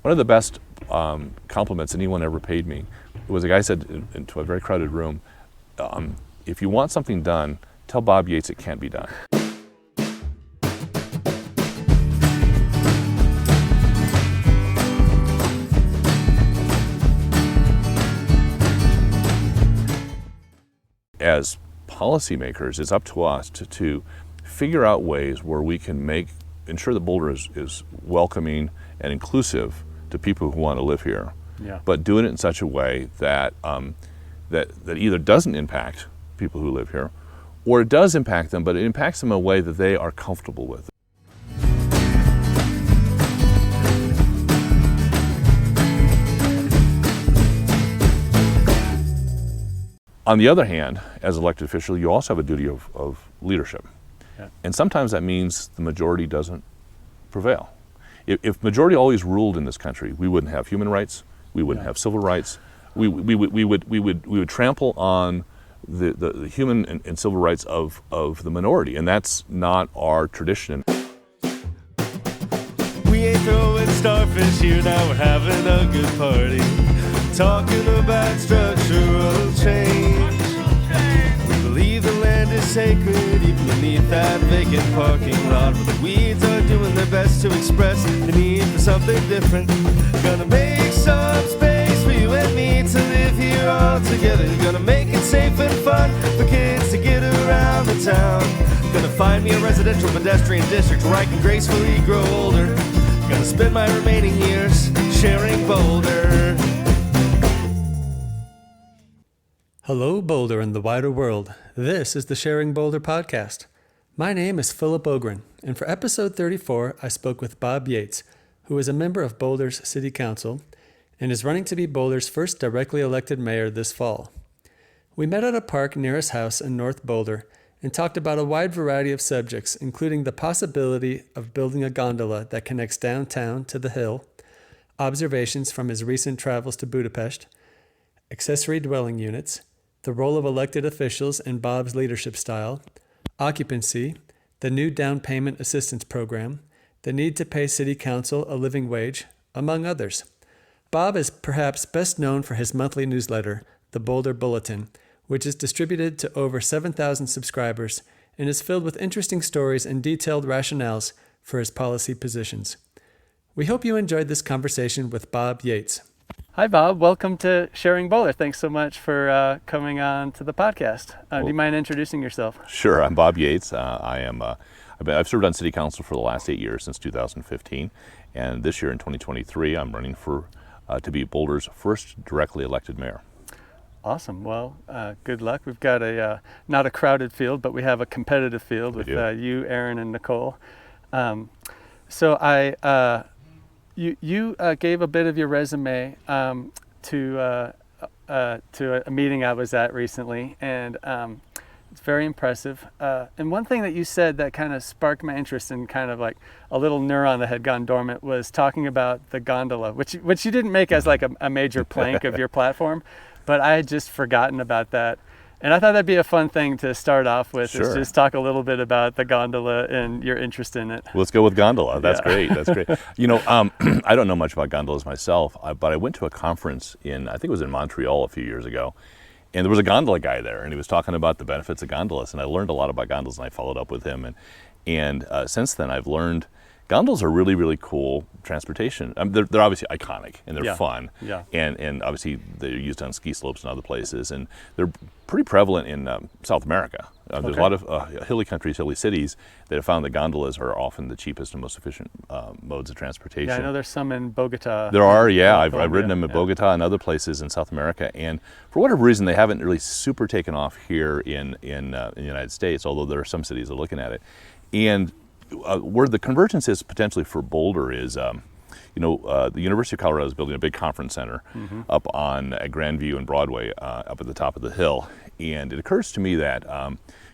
one of the best compliments anyone ever paid me was a guy said into a very crowded room, if you want something done, tell Bob Yates it can't be done. As policymakers, it's up to us to figure out ways where we can ensure that Boulder is welcoming and inclusive to people who want to live here, but doing it in such a way that that either doesn't impact people who live here, or it does impact them, but it impacts them in a way that they are comfortable with. On the other hand, as elected official, you also have a duty of leadership. Yeah. And sometimes that means the majority doesn't prevail. If majority always ruled in this country, we wouldn't have human rights, we wouldn't have civil rights, we would trample on the human and civil rights of the minority, and that's not our tradition. We ain't throwing starfish here, now we're having a good party. Talking about structural change. We believe the land is sacred, even beneath that vacant parking lot, where the weeds are doing their best to express the need for something different. Gonna make some space for you and me to live here all together. Gonna make it safe and fun for kids to get around the town. Gonna find me a residential pedestrian district where I can gracefully grow older. Gonna spend my remaining years sharing Boulder. Hello, Boulder and the wider world. This is the Sharing Boulder podcast. My name is Philip Ogren, and for episode 34, I spoke with Bob Yates, who is a member of Boulder's City Council and is running to be Boulder's first directly elected mayor this fall. We met at a park near his house in North Boulder and talked about a wide variety of subjects, including the possibility of building a gondola that connects downtown to the hill, observations from his recent travels to Budapest, accessory dwelling units, the role of elected officials and Bob's leadership style, occupancy, the new down payment assistance program, the need to pay City Council a living wage, among others. Bob is perhaps best known for his monthly newsletter, the Boulder Bulletin, which is distributed to over 7,000 subscribers and is filled with interesting stories and detailed rationales for his policy positions. We hope you enjoyed this conversation with Bob Yates. Hi, Bob. Welcome to Sharing Boulder. Thanks so much for coming on to the podcast. Do you mind introducing yourself? Sure. I'm Bob Yates. I've served on City Council for the last 8 years, since 2015. And this year in 2023, I'm running to be Boulder's first directly elected mayor. Awesome. Well, good luck. We've got not a crowded field, but we have a competitive field with you, Aaron, and Nicole. You gave a bit of your resume to a meeting I was at recently, and it's very impressive. And one thing that you said that kind of sparked my interest and kind of like a little neuron that had gone dormant was talking about the gondola, which you didn't make as like a major plank of your platform, but I had just forgotten about that. And I thought that'd be a fun thing to start off with, is just talk a little bit about the gondola and your interest in it. Let's go with gondola. That's great. That's great. You know, I don't know much about gondolas myself, but I went to a conference I think it was in Montreal a few years ago, and there was a gondola guy there, and he was talking about the benefits of gondolas, and I learned a lot about gondolas, and I followed up with him, and since then I've learned gondolas are really, really cool transportation. They're obviously iconic and they're fun, and obviously they're used on ski slopes and other places, and they're pretty prevalent in South America. There's a lot of hilly countries, hilly cities that have found that gondolas are often the cheapest and most efficient modes of transportation. Yeah, I know there's some in Bogota. There are, I've ridden them in Bogota and other places in South America, and for whatever reason they haven't really super taken off here in the United States, although there are some cities that are looking at it. And where the convergence is potentially for Boulder is, the University of Colorado is building a big conference center up on at Grandview and Broadway, up at the top of the hill. And it occurs to me that,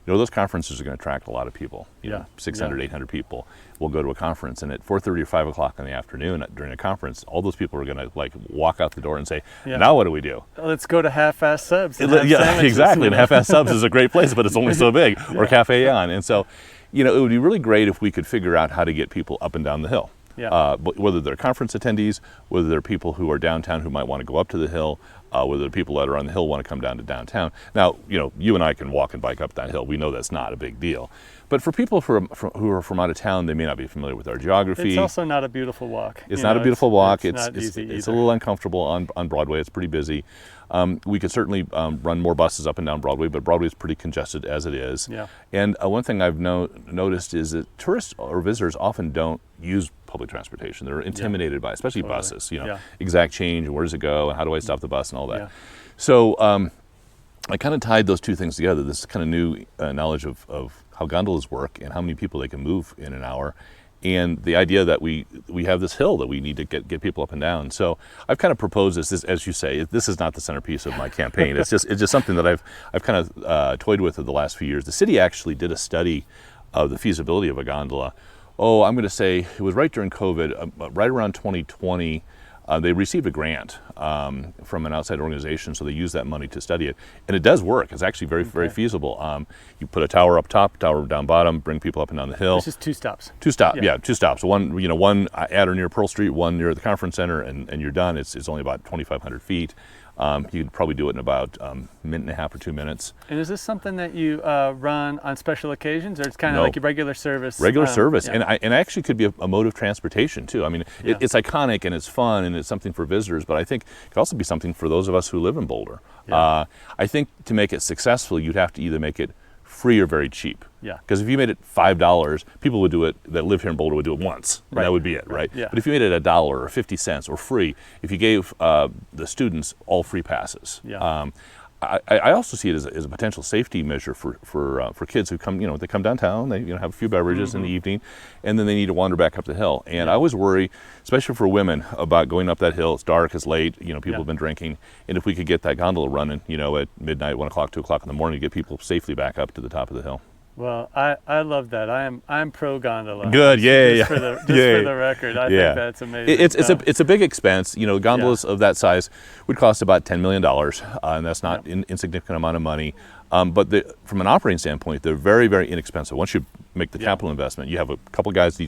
those conferences are going to attract a lot of people. 600, 800 people will go to a conference, and at 4:30 or 5 o'clock in the afternoon during a conference, all those people are going to walk out the door and say, now what do we do? Let's go to Half-Ass Subs. Exactly. And Half-Ass Subs is a great place, but it's only so big, or Cafe On. And so, it would be really great if we could figure out how to get people up and down the hill. Whether they're conference attendees, whether they're people who are downtown who might want to go up to the hill, whether the people that are on the hill want to come down to downtown. Now, you and I can walk and bike up that hill. We know that's not a big deal. But for people who are from out of town, they may not be familiar with our geography. It's also not a beautiful walk. It's not a beautiful walk. It's not easy it's a either. little uncomfortable on Broadway. It's pretty busy. We could certainly run more buses up and down Broadway, but Broadway is pretty congested as it is. Yeah. And one thing I've noticed is that tourists or visitors often don't use public transportation. They're intimidated by it, especially buses. Exact change, and where does it go, and how do I stop the bus, and all that. Yeah. So I kind of tied those two things together. This kind of new knowledge of how gondolas work and how many people they can move in an hour, and the idea that we have this hill that we need to get people up and down. So I've kind of proposed this, as you say, this is not the centerpiece of my campaign. It's just something that I've kind of toyed with over the last few years. The city actually did a study of the feasibility of a gondola. I'm going to say it was right during COVID, right around 2020. They received a grant from an outside organization, so they used that money to study it. And it does work. It's actually very feasible. You put a tower up top, tower down bottom, bring people up and down the hill. It's just two stops. Two stops. One at or near Pearl Street, one near the conference center, and you're done. It's only about 2,500 feet. You could probably do it in about a minute and a half or 2 minutes. And is this something that you run on special occasions, or it's kind of like your regular service? Regular service, yeah. and actually could be a mode of transportation too. I mean, it's iconic and it's fun and it's something for visitors, but I think it could also be something for those of us who live in Boulder. Yeah. I think to make it successful, you'd have to either make it free or very cheap. Yeah. Because if you made it $5, people would do it that live here in Boulder would do it once. And that would be it, right? Yeah. But if you made it $1 or 50 cents or free, if you gave the students all free passes. Yeah. I also see it as a potential safety measure for kids who come, they come downtown, they have a few beverages in the evening, and then they need to wander back up the hill. And I always worry, especially for women, about going up that hill. It's dark, it's late, people have been drinking, and if we could get that gondola running, at midnight, 1 o'clock, 2 o'clock in the morning, to get people safely back up to the top of the hill. Well, I love that. I'm pro gondola. Good, yeah. For the record, I think that's amazing. It's a big expense. Gondolas of that size would cost about $10 million, and that's not an insignificant amount of money. But from an operating standpoint, they're very, very inexpensive. Once you make the capital investment, you have a couple guys at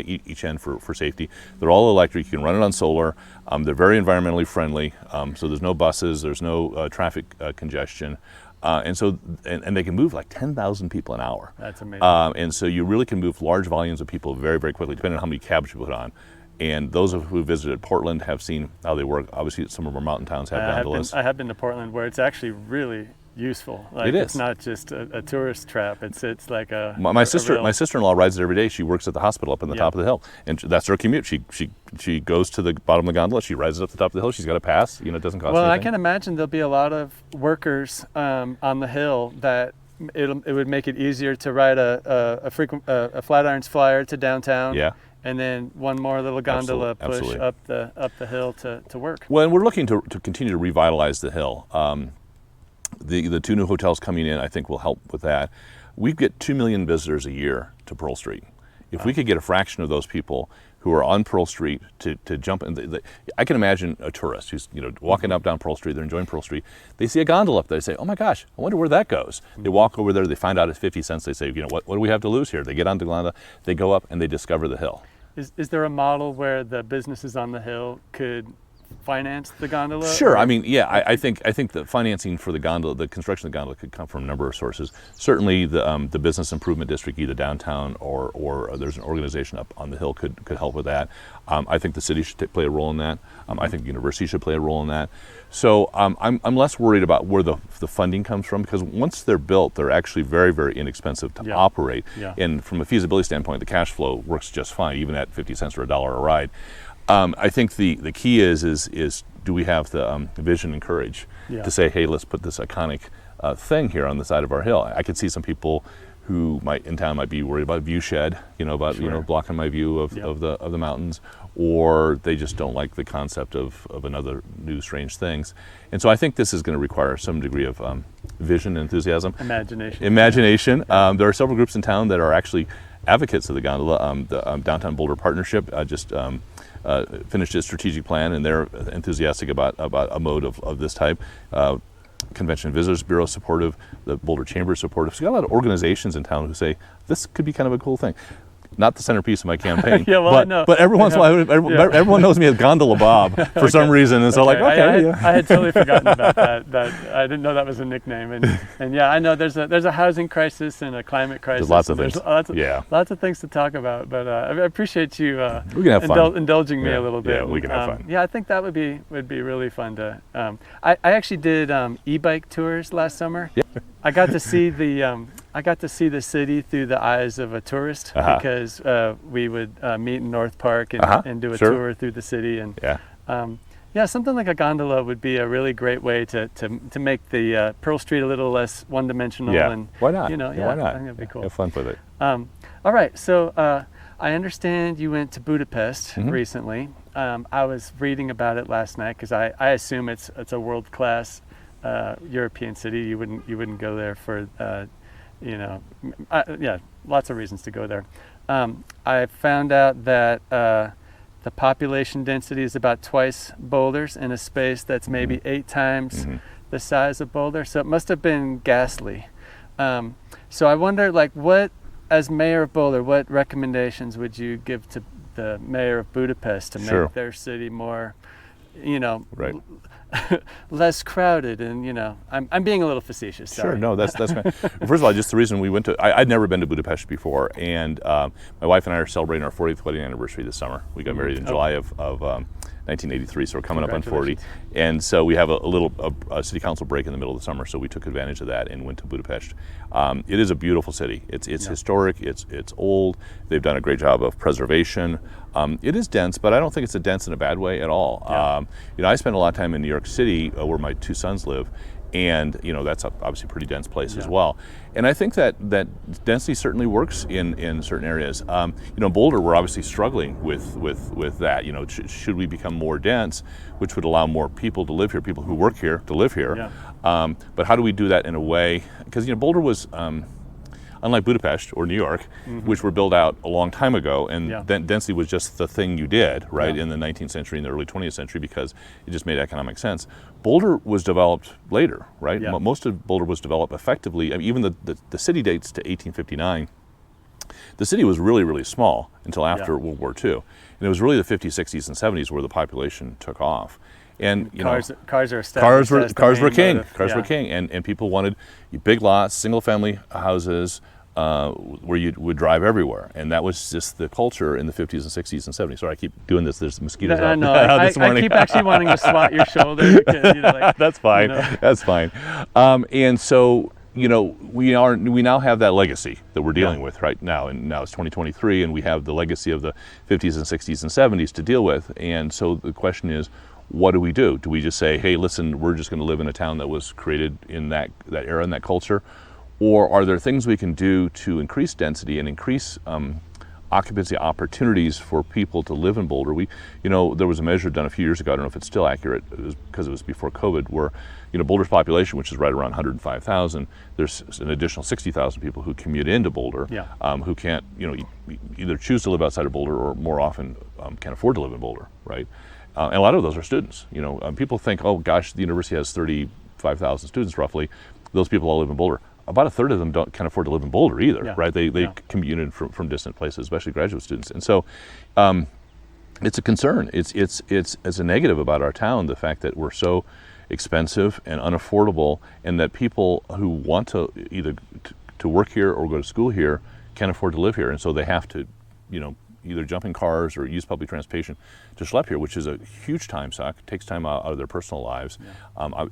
each end for safety. They're all electric. You can run it on solar. They're very environmentally friendly. So there's no buses. There's no traffic congestion. And they can move like 10,000 people an hour. That's amazing. And so you really can move large volumes of people very, very quickly, depending on how many cabs you put on. And those who visited Portland have seen how they work. Obviously, some of our mountain towns have gondolas. I have been to Portland, where it's actually really useful. It is. It's not just a tourist trap. It's like a my sister-in-law rides it every day. She works at the hospital up on the top of the hill, and that's her commute. She goes to the bottom of the gondola. She rides it up the top of the hill. She's got a pass. It doesn't cost anything. Well, I can imagine there'll be a lot of workers on the hill that it would make it easier to ride a Flatirons Flyer to downtown. Yeah. And then one more little gondola push up the hill to work. Well, and we're looking to continue to revitalize the hill. The two new hotels coming in, I think, will help with that. We get 2 million visitors a year to Pearl Street. If we could get a fraction of those people who are on Pearl Street to jump in, I can imagine a tourist who's walking up down Pearl Street, they're enjoying Pearl Street, they see a gondola up there, they say, oh my gosh, I wonder where that goes. They walk over there, they find out it's 50 cents, they say, what do we have to lose here? They get on the gondola, they go up and they discover the hill. Is there a model where the businesses on the hill could finance the gondola? Sure. I think the financing for the gondola, the construction of the gondola, could come from a number of sources. Certainly, the business improvement district, either downtown or there's an organization up on the hill, could help with that. I think the city should play a role in that. I think the university should play a role in that. So I'm less worried about where the funding comes from, because once they're built, they're actually very, very inexpensive to operate. Yeah. And from a feasibility standpoint, the cash flow works just fine, even at 50 cents or $1 a ride. I think the key is do we have the vision and courage to say, hey, let's put this iconic thing here on the side of our hill. I could see some people who might be worried about view shed, blocking my view of the mountains, or they just don't like the concept of another new strange things. And so I think this is going to require some degree of vision, enthusiasm, imagination. There are several groups in town that are actually advocates of the gondola. The Downtown Boulder Partnership just finished its strategic plan, and they're enthusiastic about a mode of this type. Convention and Visitors Bureau is supportive, the Boulder Chamber is supportive. So we've got a lot of organizations in town who say this could be kind of a cool thing. not the centerpiece of my campaign. Yeah, well, but, I know. But every once in a while, everyone knows me as Gondola Bob for some reason, and so I had totally forgotten about that. I didn't know that was a nickname, and yeah, I know there's a housing crisis and a climate crisis. There's lots of things. Lots of things to talk about. But I appreciate you we can have fun. indulging me a little bit. Yeah, we can have fun. Yeah, I think that would be really fun to. I actually did e-bike tours last summer. Yeah. I got to see the city through the eyes of a tourist because we would meet in North Park and do a tour through the city and something like a gondola would be a really great way to make the Pearl Street a little less one-dimensional. Yeah. And why not? Why not? I think that'd be cool. Have fun with it. All right, so I understand you went to Budapest recently. I was reading about it last night because I assume it's a world-class European city. You wouldn't go there for lots of reasons to go there. I found out that the population density is about twice Boulder's in a space that's maybe 8 times the size of Boulder. So it must have been ghastly. So I wonder, what, as mayor of Boulder, what recommendations would you give to the mayor of Budapest to make their city more, less crowded? And I'm being a little facetious. Sorry. Sure, no, that's fine. First of all, just the reason we went to, I'd never been to Budapest before, and my wife and I are celebrating our 40th wedding anniversary this summer. We got married in July of 1983, so we're coming up on 40. And so we have a city council break in the middle of the summer, so we took advantage of that and went to Budapest. It is a beautiful city. It's historic, it's old. They've done a great job of preservation. It is dense, but I don't think it's dense in a bad way at all. I spend a lot of time in New York City where my 2 sons live, and that's obviously a pretty dense place as well. And I think that density certainly works in certain areas. Boulder, we're obviously struggling with that. Should we become more dense, which would allow more people to live here, people who work here to live here? Yeah. But how do we do that in a way? Because Boulder was, unlike Budapest or New York, which were built out a long time ago, and then density was just the thing you did, right, in the 19th century and the early 20th century because it just made economic sense. Boulder was developed later, right? Yeah. Most of Boulder was developed effectively. I mean, even the city dates to 1859. The city was really, really small until after World War II. And it was really the 50s, 60s, and 70s where the population took off. And cars are cars were king. Motive. Cars were king, and people wanted big lots, single-family houses where you would drive everywhere, and that was just the culture in the 50s and 60s and 70s. Sorry, I keep doing this. There's mosquitoes out this morning. I keep actually wanting to swat your shoulder. Because, That's fine. That's fine. And so we now have that legacy that we're dealing with right now, and now it's 2023, and we have the legacy of the 50s and 60s and 70s to deal with. And so the question is, what do we do? Do we just say, hey, listen, we're just going to live in a town that was created in that era and that culture? Or are there things we can do to increase density and increase occupancy opportunities for people to live in Boulder? There was a measure done a few years ago, I don't know if it's still accurate, because it was before COVID, where Boulder's population, which is right around 105,000, there's an additional 60,000 people who commute into Boulder, who can't, either choose to live outside of Boulder or more often can't afford to live in Boulder, right? And a lot of those are students. People think, oh gosh, the university has 35,000 students roughly. Those people all live in Boulder. About a third of them can't afford to live in Boulder either, right? They commute in from distant places, especially graduate students. And so it's a concern. It's a negative about our town, the fact that we're so expensive and unaffordable, and that people who want to either to work here or go to school here can't afford to live here. And so they have to, either jump in cars or use public transportation to schlep here, which is a huge time suck, takes time out of their personal lives,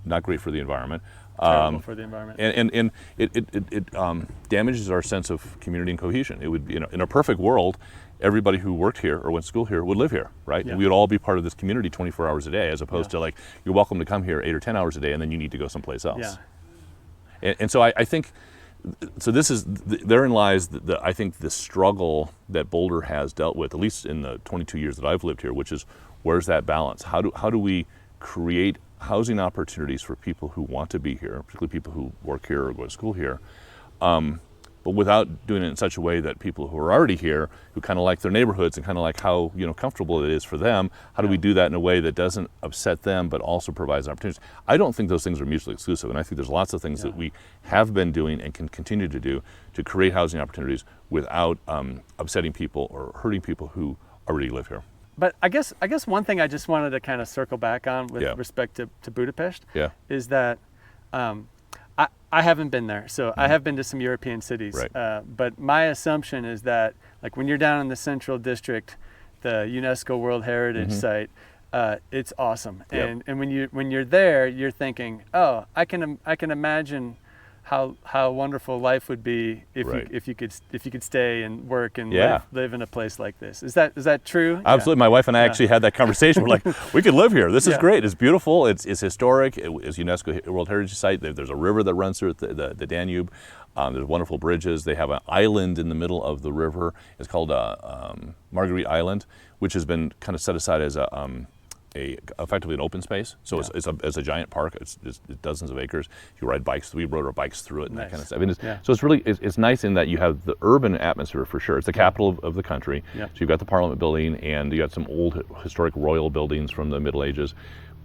not great for the environment. Terrible for the environment. And it damages our sense of community and cohesion. It would be, in a perfect world, everybody who worked here or went to school here would live here, right? Yeah. We would all be part of this community 24 hours a day, as opposed to you're welcome to come here 8 or 10 hours a day, and then you need to go someplace else. Yeah. And so I think, therein lies I think the struggle that Boulder has dealt with, at least in the 22 years that I've lived here, which is, where's that balance? How do we create housing opportunities for people who want to be here, particularly people who work here or go to school here, but without doing it in such a way that people who are already here, who kind of like their neighborhoods and kind of like how comfortable it is for them, how do we do that in a way that doesn't upset them but also provides opportunities? I don't think those things are mutually exclusive, and I think there's lots of things that we have been doing and can continue to do to create housing opportunities without upsetting people or hurting people who already live here. But I guess one thing I just wanted to kind of circle back on with respect to Budapest is that I haven't been there, so I have been to some European cities. Right. But my assumption is that, like, when you're down in the Central District, the UNESCO World Heritage Site, it's awesome. And when you're there, you're thinking, oh, I can imagine how wonderful life would be if you could stay and work and live in a place like this. Is that true? Absolutely. My wife and I actually had that conversation. We're like, we could live here. This is great. It's beautiful. It's historic. It's UNESCO World Heritage Site. There's a river that runs through it, the Danube. There's wonderful bridges. They have an island in the middle of the river. It's called Marguerite Island, which has been kind of set aside as effectively an open space. So it's a giant park. It's dozens of acres. You ride bikes. We rode our bikes through it and that kind of stuff. And so it's really it's nice in that you have the urban atmosphere for sure. It's the capital of the country. So you've got the Parliament building, and you got some old historic royal buildings from the Middle Ages.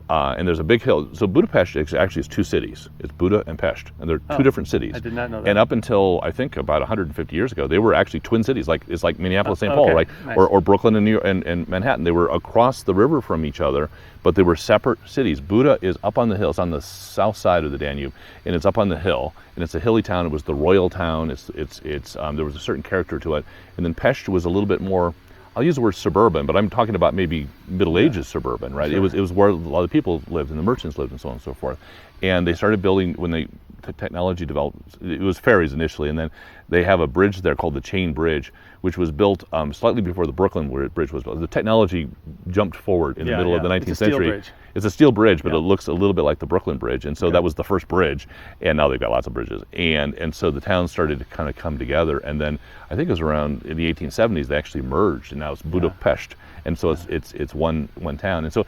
And there's a big hill. So Budapest actually is two cities. It's Buda and Pest, and they're two different cities. I did not know that. And up until I think about 150 years ago, they were actually twin cities. It's like Minneapolis, St. Paul, right? Nice. Or Brooklyn and New York and Manhattan. They were across the river from each other, but they were separate cities. Buda is up on the hill. It's on the south side of the Danube, and it's up on the hill, and it's a hilly town. It was the royal town. There was a certain character to it, and then Pest was a little bit more. I'll use the word suburban, but I'm talking about maybe Middle Ages suburban, right? Sure. It was where a lot of people lived and the merchants lived and so on and so forth. And they started building, when technology developed, it was ferries initially, and then they have a bridge there called the Chain Bridge, which was built slightly before the Brooklyn Bridge was built. The technology jumped forward in the middle of the 19th century. It's a steel bridge, but it looks a little bit like the Brooklyn Bridge, and so that was the first bridge, and now they've got lots of bridges. And so the towns started to kind of come together, and then I think it was around in the 1870s they actually merged, and now it's Budapest, and so it's one town. And so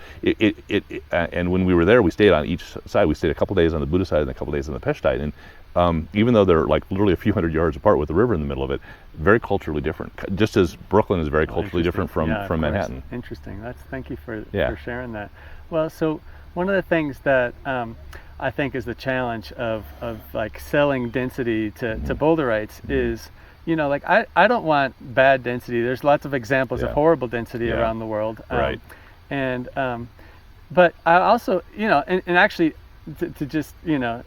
and when we were there, we stayed on each side. We stayed a couple days on the Buda side and a couple days on the Pest side, and even though they're like literally a few hundred yards apart with the river in the middle of it, very culturally different. Just as Brooklyn is very culturally different from Manhattan. Interesting. Thank you for sharing that. Well, so one of the things that I think is the challenge of like selling density to Boulderites is, like I don't want bad density. There's lots of examples of horrible density around the world. Right. But I also, and actually to just,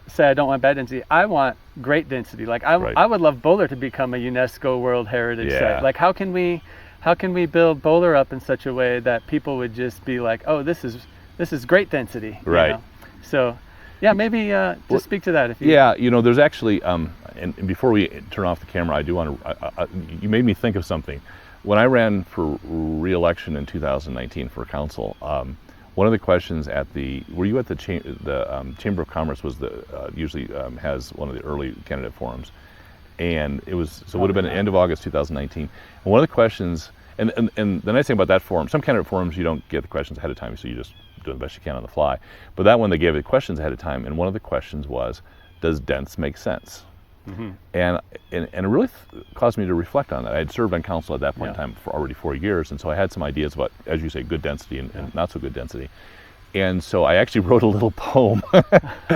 say I don't want bad density, I want great density. Like I would love Boulder to become a UNESCO World Heritage Site. Like how can we build Boulder up in such a way that people would just be like, oh, this is great density. Right. So maybe just speak to that if you. There's actually and before we turn off the camera, I do want to. You made me think of something. When I ran for re-election in 2019 for council, one of the questions were you at the Chamber of Commerce was usually has one of the early candidate forums, and it would have been the end of August 2019. And one of the questions, and the nice thing about that forum, some candidate forums you don't get the questions ahead of time, so you just do the best you can on the fly. But that one they gave the questions ahead of time, and one of the questions was, does dense make sense? Mm-hmm. And it really caused me to reflect on that. I had served on council at that point in time for already 4 years, and so I had some ideas about, as you say, good density and not so good density. And so I actually wrote a little poem,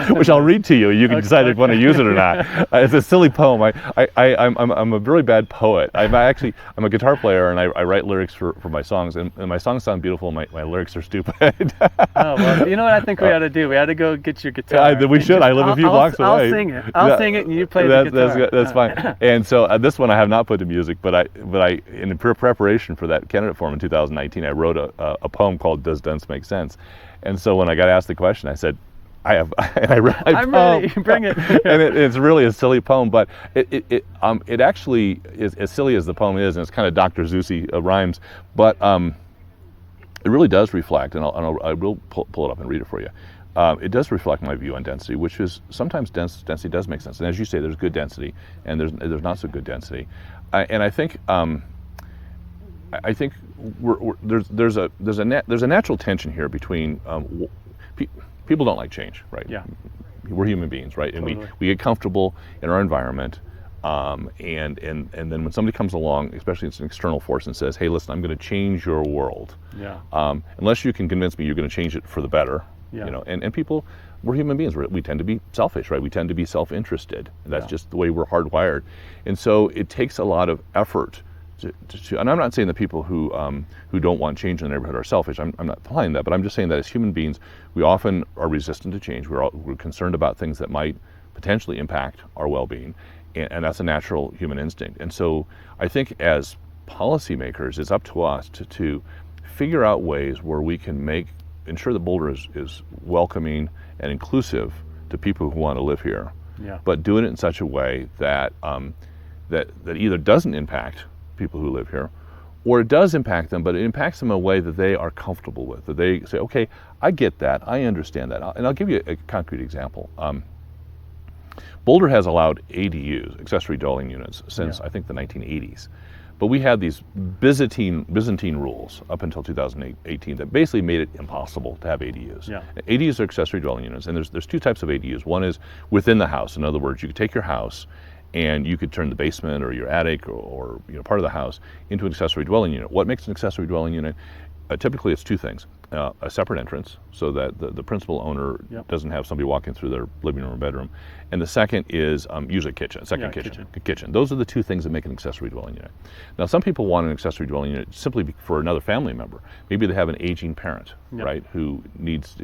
which I'll read to you. You can decide if you want to use it or not. It's a silly poem. I'm a really bad poet. I'm a guitar player, and I write lyrics for my songs. And my songs sound beautiful. My lyrics are stupid. Oh, well, you know what I think we ought to do? We ought to go get your guitar. We should. I live a few blocks away. I'll sing it. I'll sing it, and you play the guitar. That's fine. And so this one I have not put to music, but I in preparation for that candidate forum in 2019, I wrote a poem called "Does Dense Make Sense?" And so when I got asked the question, I said, I'm ready. Bring it. And it's really a silly poem, but it actually is as silly as the poem is, and it's kind of Dr. Seussy rhymes, but it really does reflect, and I will pull it up and read it for you. It does reflect my view on density, which is sometimes density does make sense. And as you say, there's good density, and there's not so good density. And I think there's a natural tension here between people don't like change, right? Yeah. We're human beings, right? And totally. we get comfortable in our environment. And then when somebody comes along, especially it's an external force, and says, "Hey, listen, I'm going to change your world," unless you can convince me you're going to change it for the better, and people, we're human beings. We tend to be selfish, right? We tend to be self-interested. That's just the way we're hardwired, and so it takes a lot of effort to, and I'm not saying that people who don't want change in the neighborhood are selfish. I'm not implying that, but I'm just saying that as human beings, we often are resistant to change. We're concerned about things that might potentially impact our well-being, and that's a natural human instinct. And so I think as policymakers, it's up to us to figure out ways where we can ensure that Boulder is welcoming and inclusive to people who want to live here, but doing it in such a way that that either doesn't impact people who live here, or it does impact them, but it impacts them in a way that they are comfortable with, that they say, okay, I get that, I understand that. And I'll give you a concrete example. Boulder has allowed ADUs, accessory dwelling units, since I think the 1980s. But we had these Byzantine rules up until 2018 that basically made it impossible to have ADUs. ADUs are accessory dwelling units, and there's two types of ADUs. One is within the house. In other words, you could take your house and you could turn the basement or your attic or part of the house into an accessory dwelling unit. What makes an accessory dwelling unit? Typically it's two things. A separate entrance so that the principal owner doesn't have somebody walking through their living room or bedroom. And the second is usually kitchen. Those are the two things that make an accessory dwelling unit. Now some people want an accessory dwelling unit simply for another family member. Maybe they have an aging parent, right, who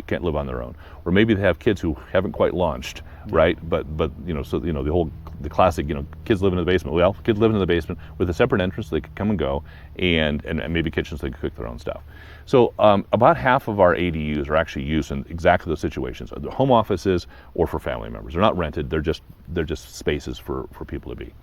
can't live on their own. Or maybe they have kids who haven't quite launched, right? But the classic, kids living in the basement. Well, kids living in the basement with a separate entrance so they could come and go, and maybe kitchens so they could cook their own stuff. So about half of our ADUs are actually used in exactly those situations, either home offices or for family members. They're not rented, they're just spaces for people to be.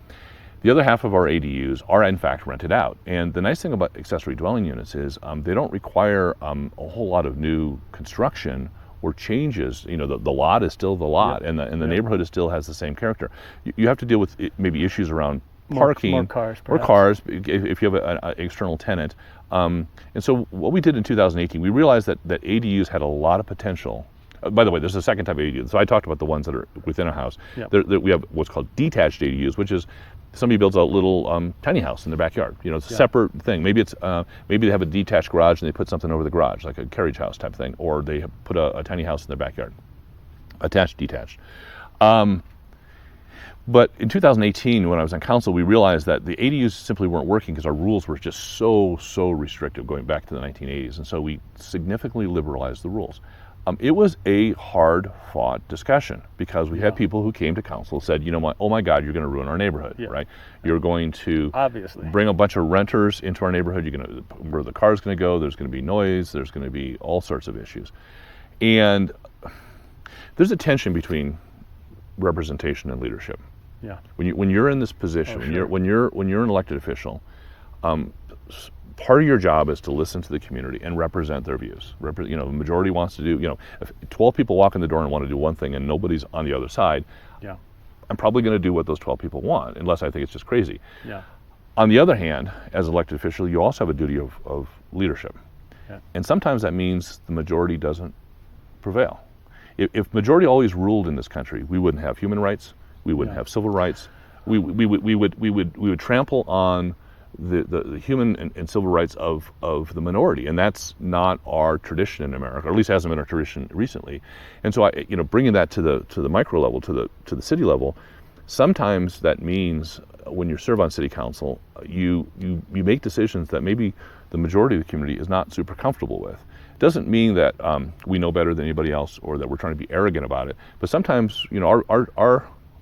The other half of our ADUs are in fact rented out. And the nice thing about accessory dwelling units is they don't require a whole lot of new construction or changes. The lot is still the lot, and the neighborhood still has the same character. You have to deal with maybe issues around parking, more cars, or cars if you have an external tenant. And so what we did in 2018, we realized that ADUs had a lot of potential. By the way, there's a second type of ADU. So I talked about the ones that are within a house. We have what's called detached ADUs, which is somebody builds a little tiny house in their backyard. It's a separate thing. Maybe maybe they have a detached garage and they put something over the garage, like a carriage house type thing, or they put a tiny house in their backyard, attached, detached. But in 2018, when I was on council, we realized that the ADUs simply weren't working because our rules were just so restrictive going back to the 1980s. And so we significantly liberalized the rules. It was a hard-fought discussion because we had people who came to council and said, oh my God, you're going to ruin our neighborhood, right? You're going to obviously bring a bunch of renters into our neighborhood. Where the car's going to go, there's going to be noise, there's going to be all sorts of issues. And there's a tension between representation and leadership. When you're in this position, when you're an elected official, part of your job is to listen to the community and represent their views. The majority wants to do, if 12 people walk in the door and want to do one thing and nobody's on the other side, I'm probably going to do what those 12 people want, unless I think it's just crazy. On the other hand, as an elected official, you also have a duty of leadership. And sometimes that means the majority doesn't prevail. If majority always ruled in this country, we wouldn't have human rights, we wouldn't have civil rights, we would trample on the human and civil rights of the minority, and that's not our tradition in America, or at least hasn't been our tradition recently. And so bringing that to the micro level, to the city level, sometimes that means when you serve on city council, you make decisions that maybe the majority of the community is not super comfortable with. It doesn't mean that we know better than anybody else or that we're trying to be arrogant about it, but sometimes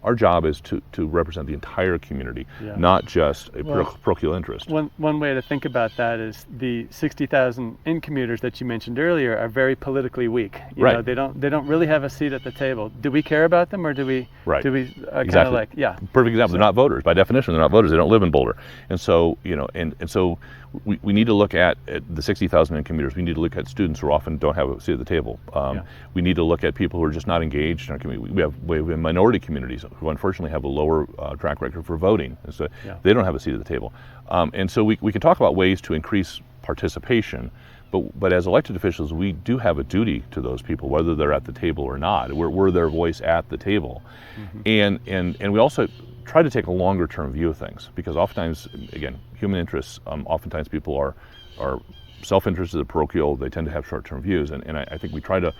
our job is to represent the entire community, not just a parochial interest. One way to think about that is the 60,000 in-commuters that you mentioned earlier are very politically weak. They don't really have a seat at the table. Do we care about them, or do we? Right. Do we kind of like Perfect example. They're not voters by definition. They're not voters. They don't live in Boulder, and so and so we need to look at the 60,000 in-commuters. We need to look at students who often don't have a seat at the table. We need to look at people who are just not engaged in our community. We have minority communities who unfortunately have a lower track record for voting, and so they don't have a seat at the table. And so we can talk about ways to increase participation, but as elected officials, we do have a duty to those people, whether they're at the table or not. We're their voice at the table, and we also try to take a longer term view of things, because oftentimes, again, human interests, oftentimes people are self-interested, parochial, they tend to have short-term views, and I think we try to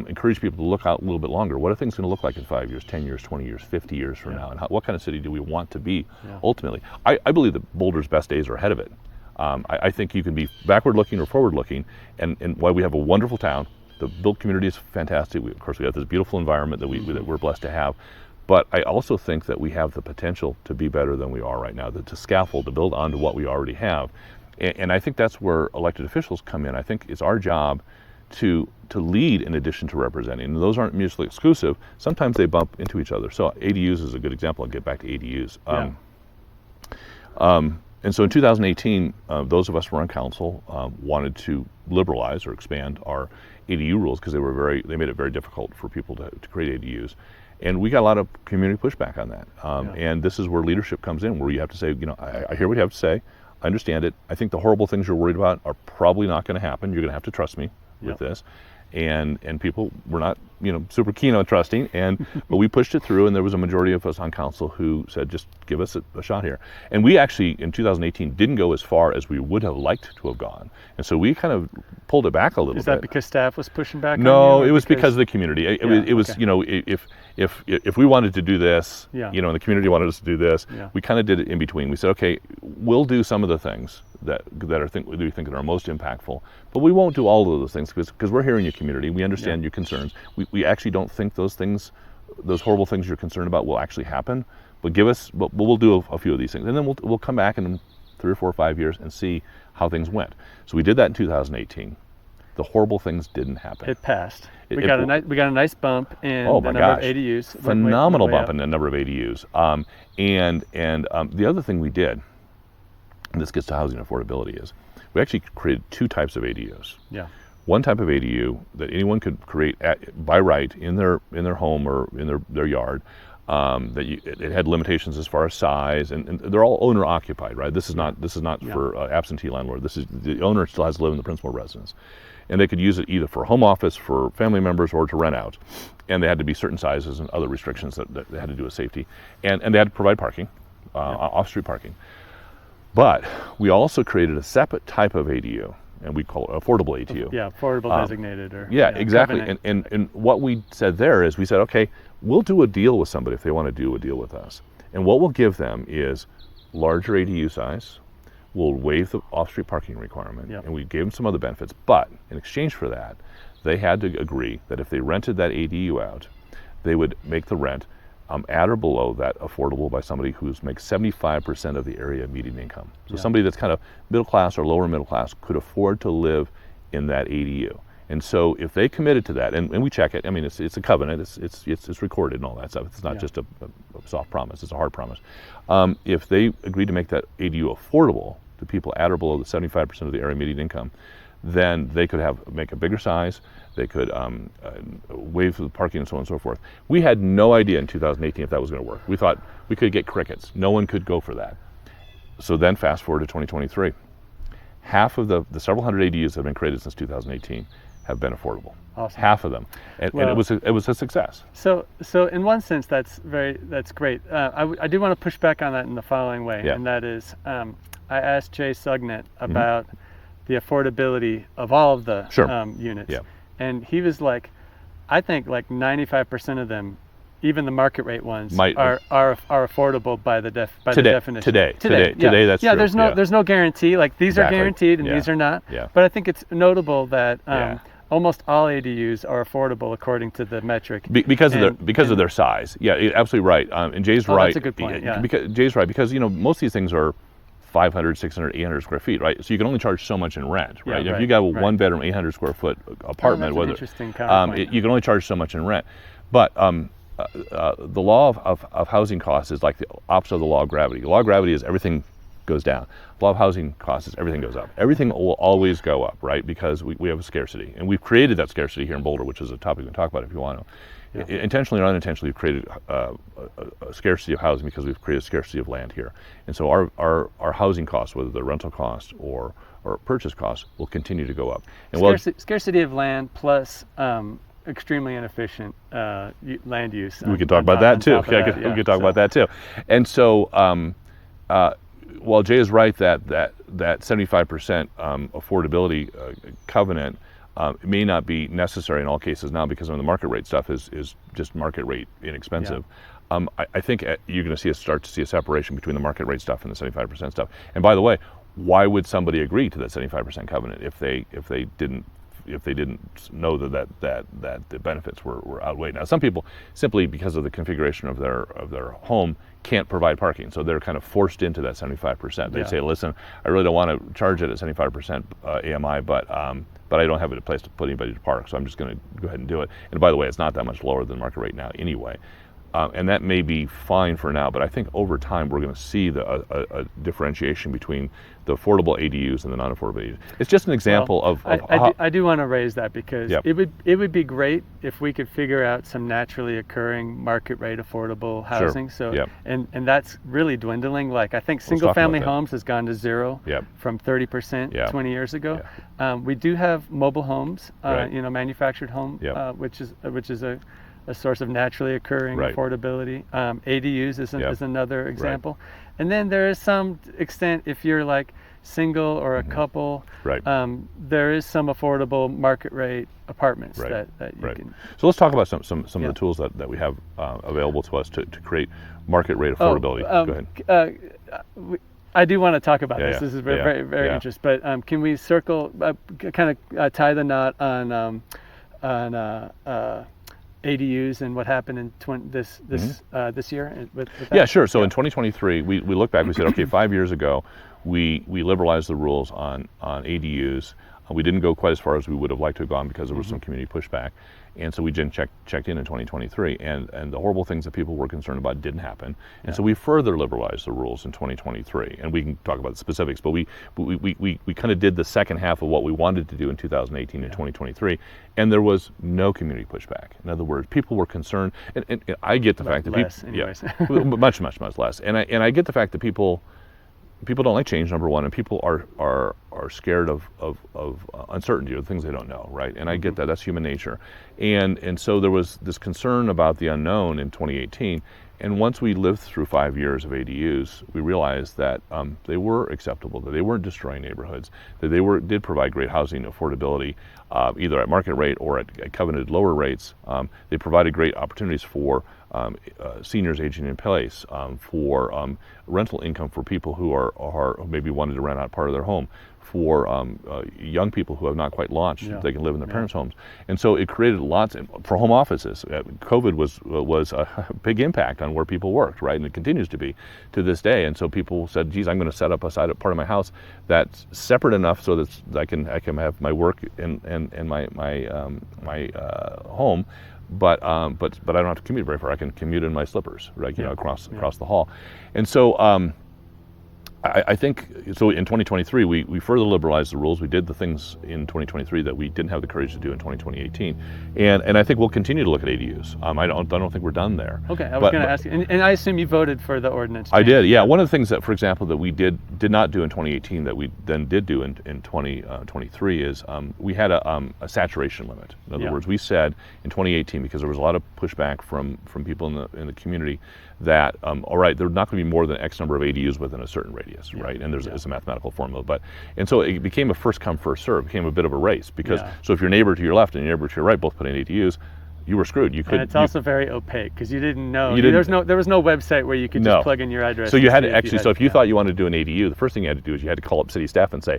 encourage people to look out a little bit longer. What are things going to look like in 5 years, 10 years, 20 years, 50 years from now, and what kind of city do we want to be ultimately? I believe that Boulder's best days are ahead of it. I think you can be backward-looking or forward-looking, and while we have a wonderful town, the built community is fantastic. Of course, we have this beautiful environment that we're blessed to have, but I also think that we have the potential to be better than we are right now, to scaffold, to build onto what we already have. And I think that's where elected officials come in. I think it's our job to lead in addition to representing. And those aren't mutually exclusive. Sometimes they bump into each other. So ADUs is a good example. I'll get back to ADUs. And so in 2018, those of us who were on council wanted to liberalize or expand our ADU rules, because they made it very difficult for people to create ADUs. And we got a lot of community pushback on that. And this is where leadership comes in, where you have to say, I hear what you have to say. I understand it. I think the horrible things you're worried about are probably not going to happen. You're going to have to trust me with this. And people were not, super keen on trusting, but we pushed it through, and there was a majority of us on council who said, just give us a shot here. And we actually, in 2018, didn't go as far as we would have liked to have gone. And so we kind of pulled it back a little bit. Is that because staff was pushing back on you? No, it was because of the community. It was, if we wanted to do this, and the community wanted us to do this, we kind of did it in between. We said, okay, we'll do some of the things that we think are most impactful, but we won't do all of those things because we're here in your community. We understand your concerns. We actually don't think those horrible things you're concerned about will actually happen, but we'll do a few of these things, and then we'll come back in 3 or 4 or 5 years and see how things went. So we did that in 2018. The horrible things didn't happen. It passed. We got a nice bump in the number of ADUs. Phenomenal bump in the number of ADUs. And the other thing we did, and this gets to housing affordability, is we actually created 2 types of ADUs. Yeah. One type of ADU that anyone could create by right in their home or in their yard. It had limitations as far as size, and they're all owner occupied, right? This is not for absentee landlord. This is the owner still has to live in the principal residence, and they could use it either for home office, for family members, or to rent out. And they had to be certain sizes and other restrictions that they had to do with safety, and they had to provide parking, off-street parking. But we also created a separate type of ADU, and we call it affordable ADU. Yeah, affordable designated. Exactly. Covenant. And what we said there is, we said, okay, we'll do a deal with somebody if they want to do a deal with us. And what we'll give them is larger ADU size. We'll waive the off-street parking requirement, and we gave them some other benefits. But in exchange for that, they had to agree that if they rented that ADU out, they would make the rent at or below that affordable by somebody who makes 75% of the area median income. So somebody that's kind of middle class or lower middle class could afford to live in that ADU. And so if they committed to that, and we check it, I mean, it's a covenant, it's recorded and all that stuff. It's not just a soft promise, it's a hard promise. If they agreed to make that ADU affordable to people at or below the 75% of the area median income, then they could make a bigger size, they could waive the parking and so on and so forth. We had no idea in 2018 if that was going to work. We thought we could get crickets. No one could go for that. So then fast forward to 2023. Half of the several hundred ADUs that have been created since 2018 have been affordable. Awesome. Half of them, and it was a success. So in one sense, that's great. I do want to push back on that in the following way, and that is, I asked Jay Sugnet about the affordability of all of the units, and he was like, I think like 95% of them, even the market rate ones, are affordable by the definition. Today, that's true. There's no guarantee. Like these are guaranteed and these are not. Yeah. But I think it's notable that almost all ADUs are affordable according to the metric because of their size. Yeah, absolutely right. And Jay's right. That's a good point. Yeah. Because Jay's right, because most of these things are 500, 600, 800 square feet, right? So you can only charge so much in rent, right? If you got a one-bedroom, 800 square foot apartment, interesting counterpoint. You can only charge so much in rent. But the law of housing costs is like the opposite of the law of gravity. The law of gravity is everything goes down. The law of housing costs is everything goes up. Everything will always go up, right? Because we have a scarcity. And we've created that scarcity here in Boulder, which is a topic we can talk about if you want to. Intentionally or unintentionally, we've created a scarcity of housing because we've created a scarcity of land here. And so our housing costs, whether they're rental costs or purchase costs, will continue to go up. And scarcity of land plus extremely inefficient land use. We could talk about that too. We could talk about that too. And so, while Jay is right that 75% affordability covenant may not be necessary in all cases now, because some of the market rate stuff is just market rate inexpensive. I think you're going to start to see a separation between the market rate stuff and the 75% stuff. And by the way, why would somebody agree to that 75% covenant if they didn't know that the benefits were outweighed? Now, some people, simply because of the configuration of their home, can't provide parking, so they're kind of forced into that 75%. They say, listen, I really don't want to charge it at 75% AMI, but I don't have a place to put anybody to park, so I'm just going to go ahead and do it. And by the way, it's not that much lower than market rate now anyway. And that may be fine for now, but I think over time we're going to see a differentiation between the affordable ADUs and the non-affordable ADUs. It's just an example of I do want to raise that, because it would be great if we could figure out some naturally occurring market rate affordable housing. Sure. So and that's really dwindling. Like, I think single family homes has gone to zero from 30% 20 years ago. We do have mobile homes, manufactured home, which is a source of naturally occurring affordability. ADUs is another example. And then there is some extent, if you're like single or a couple, there is some affordable market rate apartments that you can. So let's talk about some of the tools that we have available to us to create market rate affordability. Go ahead. I do want to talk about this. This is very, very interesting. But can we circle, kind of tie the knot on ADUs and what happened in this year with that? Yeah, sure. So in 2023, we looked back. We said, okay, 5 years ago, we liberalized the rules on ADUs. We didn't go quite as far as we would have liked to have gone because there was some community pushback. And so we checked in 2023, and the horrible things that people were concerned about didn't happen. And so we further liberalized the rules in 2023. And we can talk about the specifics, but we kind of did the second half of what we wanted to do in 2018 and 2023, and there was no community pushback. In other words, people were concerned, and I get the fact that people, much less. And I get the fact that people don't like change, number one, and people are scared of uncertainty or the things they don't know, right? And I get that. That's human nature. And so there was this concern about the unknown in 2018. And once we lived through 5 years of ADUs, we realized that they were acceptable, that they weren't destroying neighborhoods, that they did provide great housing affordability, either at market rate or at covenanted lower rates. They provided great opportunities for seniors aging in place, for rental income for people who maybe wanted to rent out part of their home, for young people who have not quite launched, they can live in their parents' homes. And so it created lots for home offices. COVID was a big impact on where people worked, right? And it continues to be to this day. And so people said, geez, I'm going to set up a part of my house that's separate enough so that I can have my work and my home. But I don't have to commute very far. I can commute in my slippers, right? Across the hall. And so I think so. In 2023, we further liberalized the rules. We did the things in 2023 that we didn't have the courage to do in 2018, and I think we'll continue to look at ADUs. I don't think we're done there. Okay, I was going to ask you, and I assume you voted for the ordinance change. I did. Yeah, one of the things that, for example, that we did not do in 2018 that we then did do in 2023 is we had a saturation limit. In other words, we said in 2018, because there was a lot of pushback from people in the community, that all right, there's not going to be more than X number of ADUs within a certain radius, right? And there's a mathematical formula, and so it became a first come first serve. It became a bit of a race because so if your neighbor to your left and your neighbor to your right both put in ADUs, you were screwed. You could. And it's also very opaque because you didn't know. There was no website where you could just plug in your address. So you had to actually. So if you thought you wanted to do an ADU, the first thing you had to do is you had to call up city staff and say,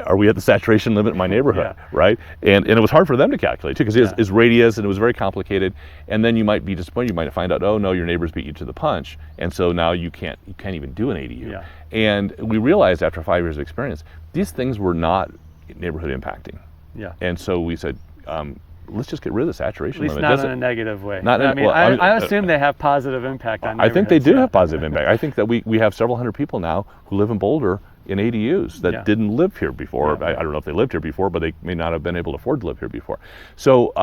are we at the saturation limit in my neighborhood, right? And it was hard for them to calculate too, because it's radius and it was very complicated. And then you might be disappointed. You might find out, oh no, your neighbors beat you to the punch, and so now you can't even do an ADU. Yeah. And we realized after 5 years of experience, these things were not neighborhood impacting. Yeah. And so we said, let's just get rid of the saturation limit. At least not in a negative way. I assume they have positive impact on neighborhoods. I think they do have positive impact. I think that we have several hundred people now who live in Boulder in ADUs that didn't live here before. I don't know if they lived here before, but they may not have been able to afford to live here before. So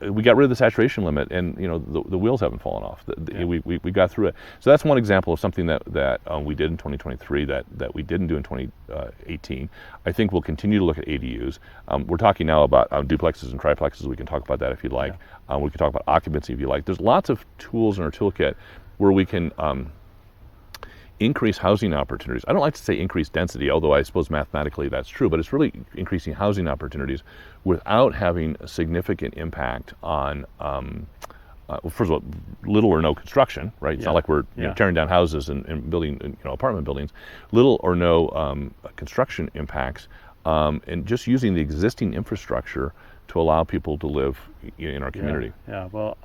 we got rid of the saturation limit, and the wheels haven't fallen off. We got through it. So that's one example of something that we did in 2023 that we didn't do in 2018. I think we'll continue to look at ADUs. We're talking now about duplexes and triplexes. We can talk about that if you'd like. We can talk about occupancy if you like. There's lots of tools in our toolkit where we can increase housing opportunities. I don't like to say increase density, although I suppose mathematically that's true, but it's really increasing housing opportunities without having a significant impact on, first of all, little or no construction, right? It's not like we're tearing down houses and building apartment buildings. Little or no construction impacts, and just using the existing infrastructure to allow people to live in our community. Well,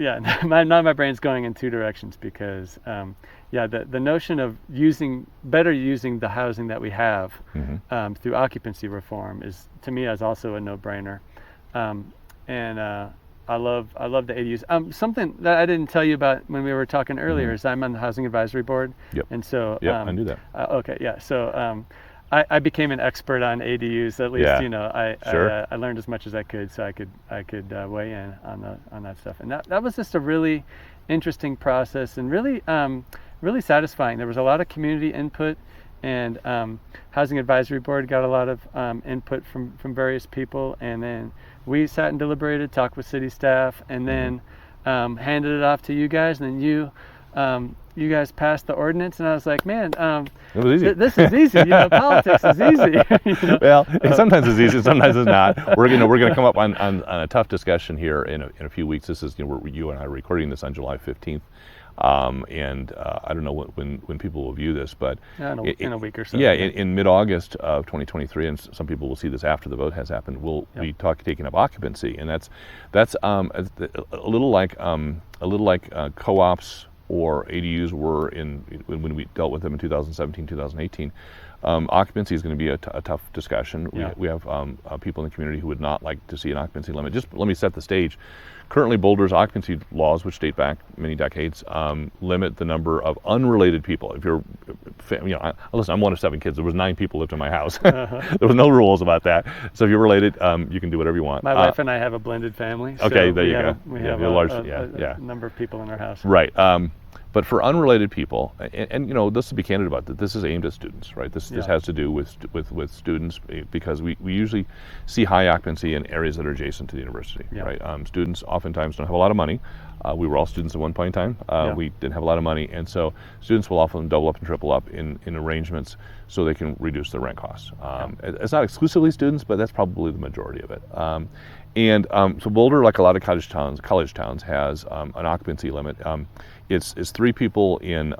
now my brain's going in two directions because, the notion of using the housing that we have through occupancy reform is, to me, is also a no-brainer. I love the ADUs. Something that I didn't tell you about when we were talking earlier is I'm on the Housing Advisory Board. And so I knew that. So I became an expert on ADUs. At least I learned as much as I could, so I could weigh in on that stuff. And that was just a really interesting process and really satisfying. There was a lot of community input, and Housing Advisory Board got a lot of input from various people, and then we sat and deliberated, talked with city staff, and then handed it off to you guys, and then you guys passed the ordinance, and I was like, man, it was easy. This is easy. Politics is easy. Well, sometimes it's easy, sometimes it's not. We're gonna come up on a tough discussion here in a few weeks. This is you and I are recording this on July 15th. And I don't know when people will view this, but in a week or so. In mid-August of 2023, and some people will see this after the vote has happened. We'll be taking up occupancy, and that's a little like co-ops or ADUs were when we dealt with them in 2017, 2018. Occupancy is going to be a tough discussion. We have people in the community who would not like to see an occupancy limit. Just let me set the stage. Currently, Boulder's occupancy laws, which date back many decades, limit the number of unrelated people. If you're, listen, I'm one of 7 kids. There was 9 people lived in my house. There was no rules about that. So if you're related, you can do whatever you want. My wife and I have a blended family. So okay, there you go. We have a number of people in our house. Right. But for unrelated people, and this to be candid about that, this is aimed at students, right? This has to do with students, because we usually see high occupancy in areas that are adjacent to the university, right? Students oftentimes don't have a lot of money. We were all students at one point in time. We didn't have a lot of money, and so students will often double up and triple up in arrangements so they can reduce their rent costs. It's not exclusively students, but that's probably the majority of it. So Boulder, like a lot of college towns, has an occupancy limit. It's 3 people in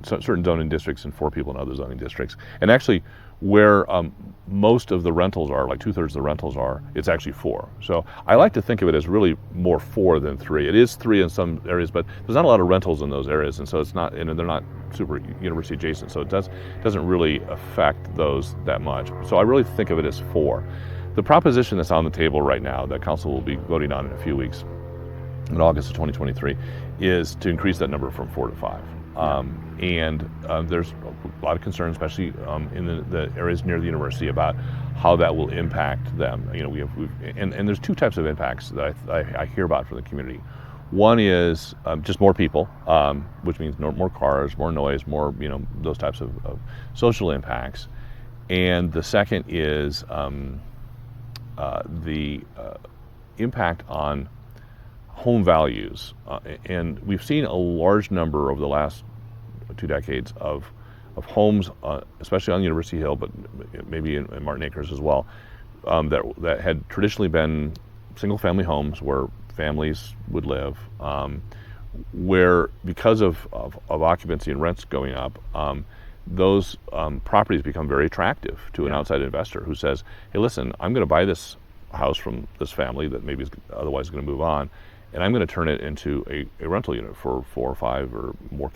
certain zoning districts and 4 people in other zoning districts. And actually, where most of the rentals are, like 2/3 of the rentals are, it's actually 4. So I like to think of it as really more 4 than 3. It is 3 in some areas, but there's not a lot of rentals in those areas, and so it's not, and they're not super university adjacent, so it doesn't really affect those that much. So I really think of it as 4. The proposition that's on the table right now that Council will be voting on in a few weeks, in August of 2023, is to increase that number from 4 to 5. There's a lot of concern, especially in the areas near the university, about how that will impact them. And there's 2 types of impacts that I hear about from the community. One is just more people, which means more cars, more noise, more those types of social impacts. And the second is the impact on home values, and we've seen a large number over the last 2 decades of homes, especially on University Hill, but maybe in Martin Acres as well, that had traditionally been single-family homes where families would live, where because of occupancy and rents going up, those properties become very attractive to an outside investor who says, hey, listen, I'm going to buy this house from this family that maybe is otherwise going to move on, and I'm going to turn it into a rental unit for 4 or 5 or more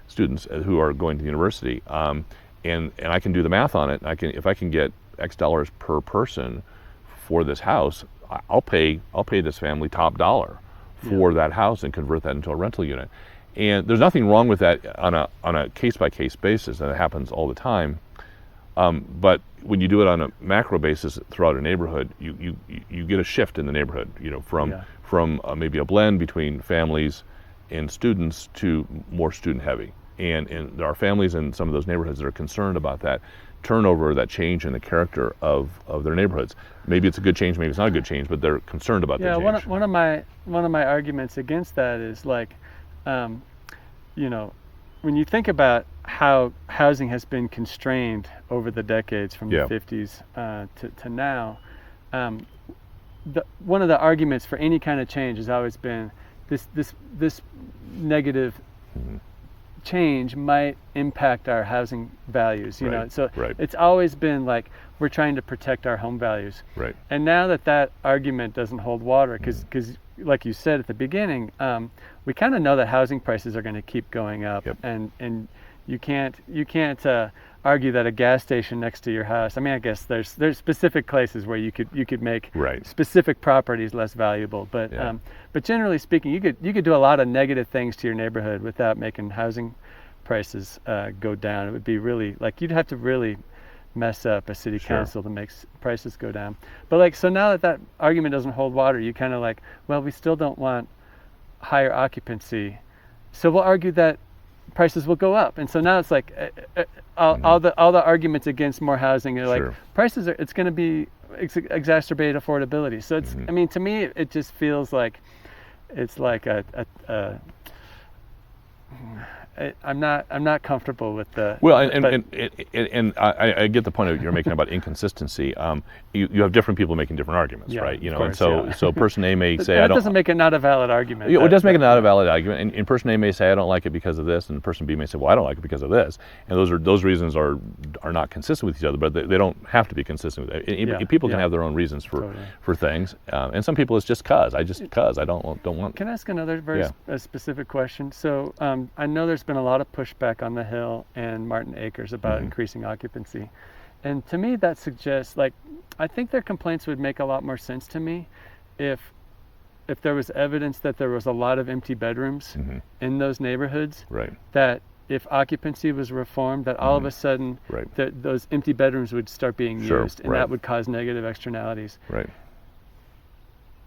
students who are going to the university, and I can do the math on it. If I can get X dollars per person for this house, I'll pay this family top dollar for that house and convert that into a rental unit. And there's nothing wrong with that on a case by case basis, and it happens all the time. But when you do it on a macro basis throughout a neighborhood, you get a shift in the neighborhood, from maybe a blend between families and students to more student heavy. And there are families in some of those neighborhoods that are concerned about that turnover, that change in the character of their neighborhoods. Maybe it's a good change, maybe it's not a good change, but they're concerned about that change. Yeah, one of my arguments against that is like, when you think about how housing has been constrained over the decades from the 50s to now, one of the arguments for any kind of change has always been this negative change might impact our housing values, you know. So it's always been like we're trying to protect our home values. Right. And now that argument doesn't hold water, because like you said at the beginning, we kind of know that housing prices are going to keep going up, and you can't argue that a gas station next to your house. I mean, I guess there's specific places where you could make specific properties less valuable, but generally speaking, you could do a lot of negative things to your neighborhood without making housing prices go down. It would be really like you'd have to really mess up a city council to make prices go down. But like, so now that argument doesn't hold water, you kind of like, well, we still don't want higher occupancy, so we'll argue that prices will go up. And so now it's like all the arguments against more housing are like prices it's going to be exacerbate affordability. So it's I mean, to me it just feels like it's like I'm not comfortable with the and I get the point you're making about inconsistency. You have different people making different arguments, right? You know, course, and so person A may say that doesn't make it not a valid argument. It does make it not a valid argument, and person A may say I don't like it because of this, and person B may say, well, I don't like it because of this, and those reasons are not consistent with each other, but they don't have to be consistent with it. People can have their own reasons for things, and some people it's just cause I don't want. Can I ask another very specific question? So I know there's been a lot of pushback on the Hill and Martin Acres about increasing occupancy, and to me that suggests, like, I think their complaints would make a lot more sense to me if there was evidence that there was a lot of empty bedrooms in those neighborhoods, that if occupancy was reformed, that all of a sudden those empty bedrooms would start being used, and that would cause negative externalities.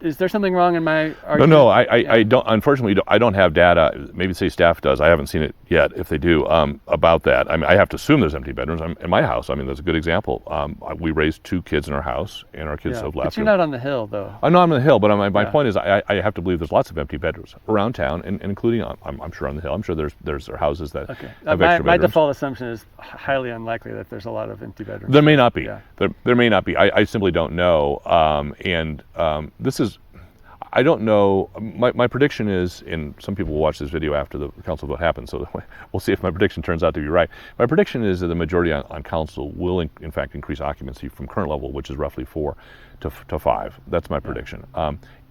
Is there something wrong in my argument? No, I don't. Unfortunately, I don't have data. Maybe city staff does. I haven't seen it yet. If they do, about that, I mean, I have to assume there's empty bedrooms. In my house, I mean, that's a good example. We raised 2 kids in our house, and our kids have left. But you're not on the Hill, though. I'm not on the Hill, but my point is, I have to believe there's lots of empty bedrooms around town, and including I'm sure on the Hill. I'm sure there's houses that have extra bedrooms. My default assumption is highly unlikely that there's a lot of empty bedrooms. There may not be. There may not be. I simply don't know. This is. I don't know. My prediction is, and some people will watch this video after the council vote happens, so we'll see if my prediction turns out to be right. My prediction is that the majority on council will, in fact, increase occupancy from current level, which is roughly 4 to 5. That's my prediction.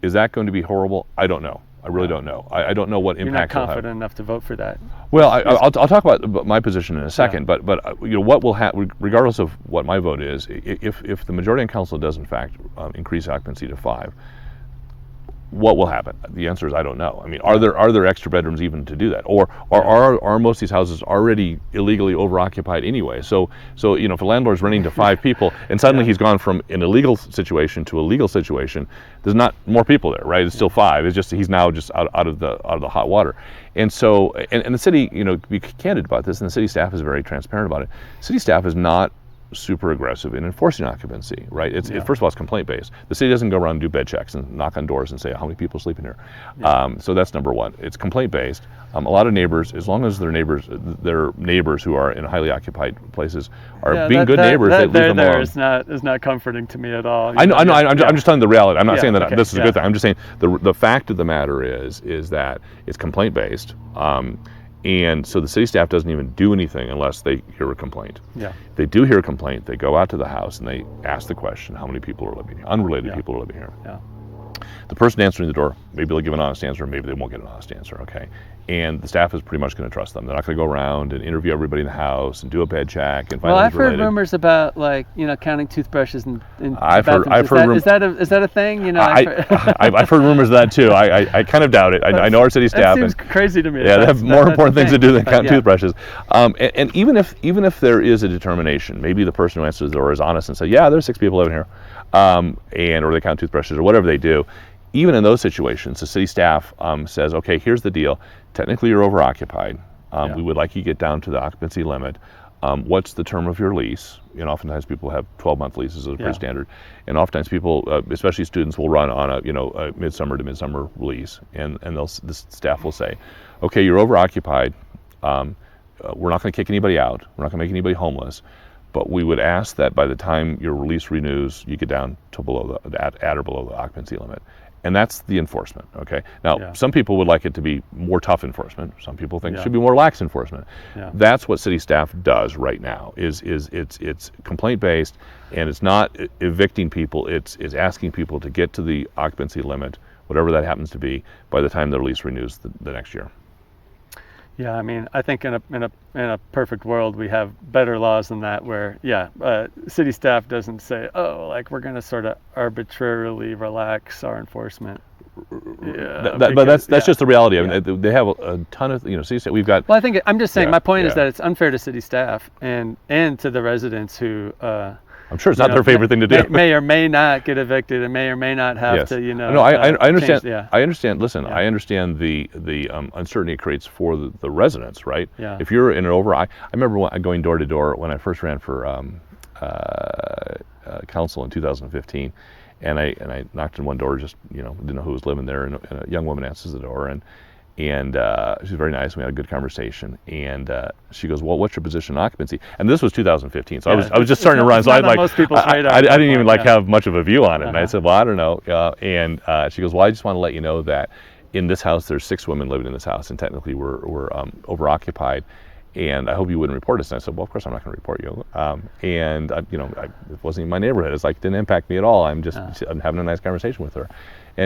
Is that going to be horrible? I don't know. I really don't know. I don't know what impact You're not confident enough to vote for that. Well, I'll talk about my position in a second, but what will happen, regardless of what my vote is, if the majority on council does, in fact, increase occupancy to 5, what will happen? The answer is I don't know. I mean, are there extra bedrooms even to do that, or are most of these houses already illegally overoccupied anyway? So if a landlord's renting to 5 people and suddenly he's gone from an illegal situation to a legal situation, there's not more people there, right? It's still 5. It's just he's now just out of the hot water. And so and the city, to be candid about this, and the city staff is very transparent about it. City staff is not super aggressive in enforcing occupancy, right? First of all, it's complaint based. The city doesn't go around and do bed checks and knock on doors and say how many people sleep in here. So that's number one. It's complaint based. A lot of neighbors, as long as their neighbors who are in highly occupied places are being good neighbors, they leave them alone. Is not comforting to me at all. I know. I'm just telling the reality. I'm not saying that this is a good thing. I'm just saying the fact of the matter is that it's complaint based. And so the city staff doesn't even do anything unless they hear a complaint. They do hear a complaint, they go out to the house and they ask the question, how many people are living here? Unrelated people are living here. the person answering the door, maybe they'll give an honest answer, maybe they won't get an honest answer, okay? And the staff is pretty much going to trust them. They're not going to go around and interview everybody in the house and do a bed check and find out I've who's related. heard rumors about counting toothbrushes in I've heard is that a thing? I've heard rumors of that too. I kind of doubt it. I know our city staff. That seems crazy to me. Yeah, they have more important things to do than count toothbrushes. And even if there is a determination, maybe the person who answers the door is honest and says, yeah, there's 6 people living here, or they count toothbrushes or whatever they do. Even in those situations, the city staff says, okay, here's the deal. Technically, you're overoccupied. We would like you to get down to the occupancy limit. What's the term of your lease? Oftentimes people have 12-month leases as pretty standard. And oftentimes people, especially students, will run on a midsummer to midsummer lease. And the staff will say, okay, you're overoccupied. We're not going to kick anybody out. We're not going to make anybody homeless. But we would ask that by the time your lease renews, you get down to at or below the occupancy limit. And that's the enforcement, okay? Now, some people would like it to be more tough enforcement. Some people think it should be more lax enforcement. That's what city staff does right now, is it's complaint-based, and it's not evicting people, it's asking people to get to the occupancy limit, whatever that happens to be, by the time their lease renews the next year. Yeah, I mean, I think in a perfect world we have better laws than that, where city staff doesn't say, oh, like we're going to sort of arbitrarily relax our enforcement. But that's just the reality. I mean, they have a ton of city staff. We've got. Well, I think I'm just saying. My point is that it's unfair to city staff and to the residents who. I'm sure it's not their favorite thing to do. May or may not get evicted, and may or may not have to, No, I understand. I understand. Listen, I understand the uncertainty it creates for the residents, right? Yeah. If you're in an I remember going door to door when I first ran for council in 2015, and I knocked on one door, just didn't know who was living there, and a young woman answers the door, and she was very nice. We had a good conversation, and she goes, "Well, what's your position on occupancy?" And this was 2015, so I was just starting to run. So I didn't even have much of a view on it. And I said, "Well, I don't know." And she goes, "Well, I just want to let you know that in this house, there's 6 women living in this house, and technically we're overoccupied. And I hope you wouldn't report us." And I said, "Well, of course I'm not going to report you." It wasn't even my neighborhood. It's like it didn't impact me at all. I'm having a nice conversation with her.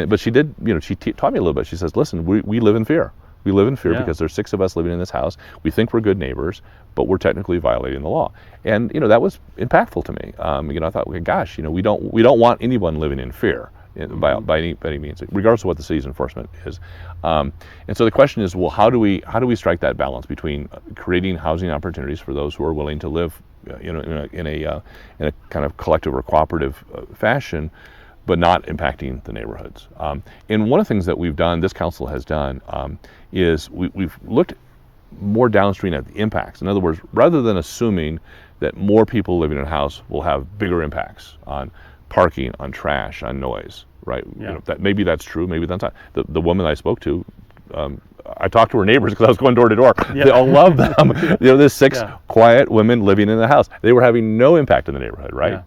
But she did, she taught me a little bit. She says, "Listen, we live in fear. We live in fear because there's 6 of us living in this house. We think we're good neighbors, but we're technically violating the law." And that was impactful to me. I thought, well, gosh, we don't want anyone living in fear by any means, regardless of what the city's enforcement is. And so the question is, well, how do we strike that balance between creating housing opportunities for those who are willing to live, in a kind of collective or cooperative fashion, but not impacting the neighborhoods. And one of the things that we've done, this council has done, is we've looked more downstream at the impacts. In other words, rather than assuming that more people living in a house will have bigger impacts on parking, on trash, on noise, right? Maybe that's true, maybe that's not. The woman I spoke to, I talked to her neighbors because I was going door to door. They all love them. There's 6 quiet women living in the house. They were having no impact in the neighborhood, right?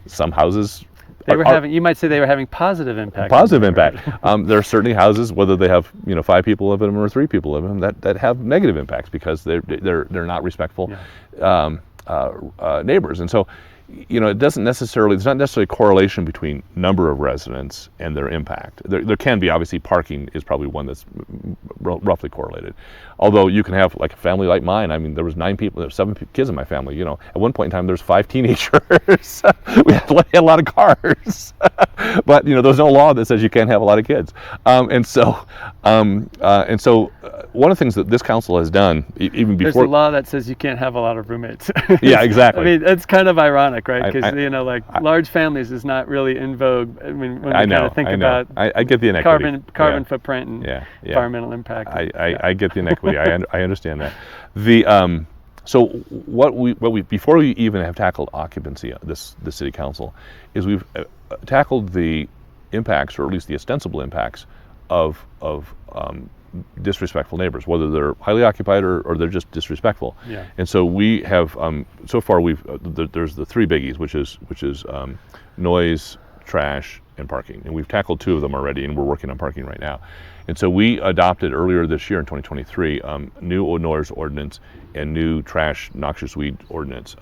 Some houses. You might say they were having positive impact. Positive impact. There are certainly houses, whether they have 5 people live in them or 3 people live in them, that have negative impacts because they're not respectful neighbors. And so, there's not necessarily a correlation between number of residents and their impact. There can be, obviously. Parking is probably one that's roughly correlated. Although you can have like a family like mine. I mean, there was 9 people, there were 7 kids in my family. At one point in time, there's 5 teenagers. We had a lot of cars, but there's no law that says you can't have a lot of kids. And so one of the things that this council has done, even before, there's a law that says you can't have a lot of roommates. Yeah, exactly. I mean, it's kind of ironic, right? Because large families is not really in vogue. I mean, when we kind of think about I get the inequity. carbon footprint and environmental impact. I get the inequity. I understand that. So what we before we even have tackled occupancy, the city council, is we've tackled the impacts, or at least the ostensible impacts, of disrespectful neighbors, whether they're highly occupied or they're just disrespectful. Yeah. And so we have so far there's the 3 biggies, which is noise, trash, and parking. And we've tackled 2 of them already, and we're working on parking right now. And so we adopted earlier this year in 2023 new noise ordinance and new trash noxious weed ordinance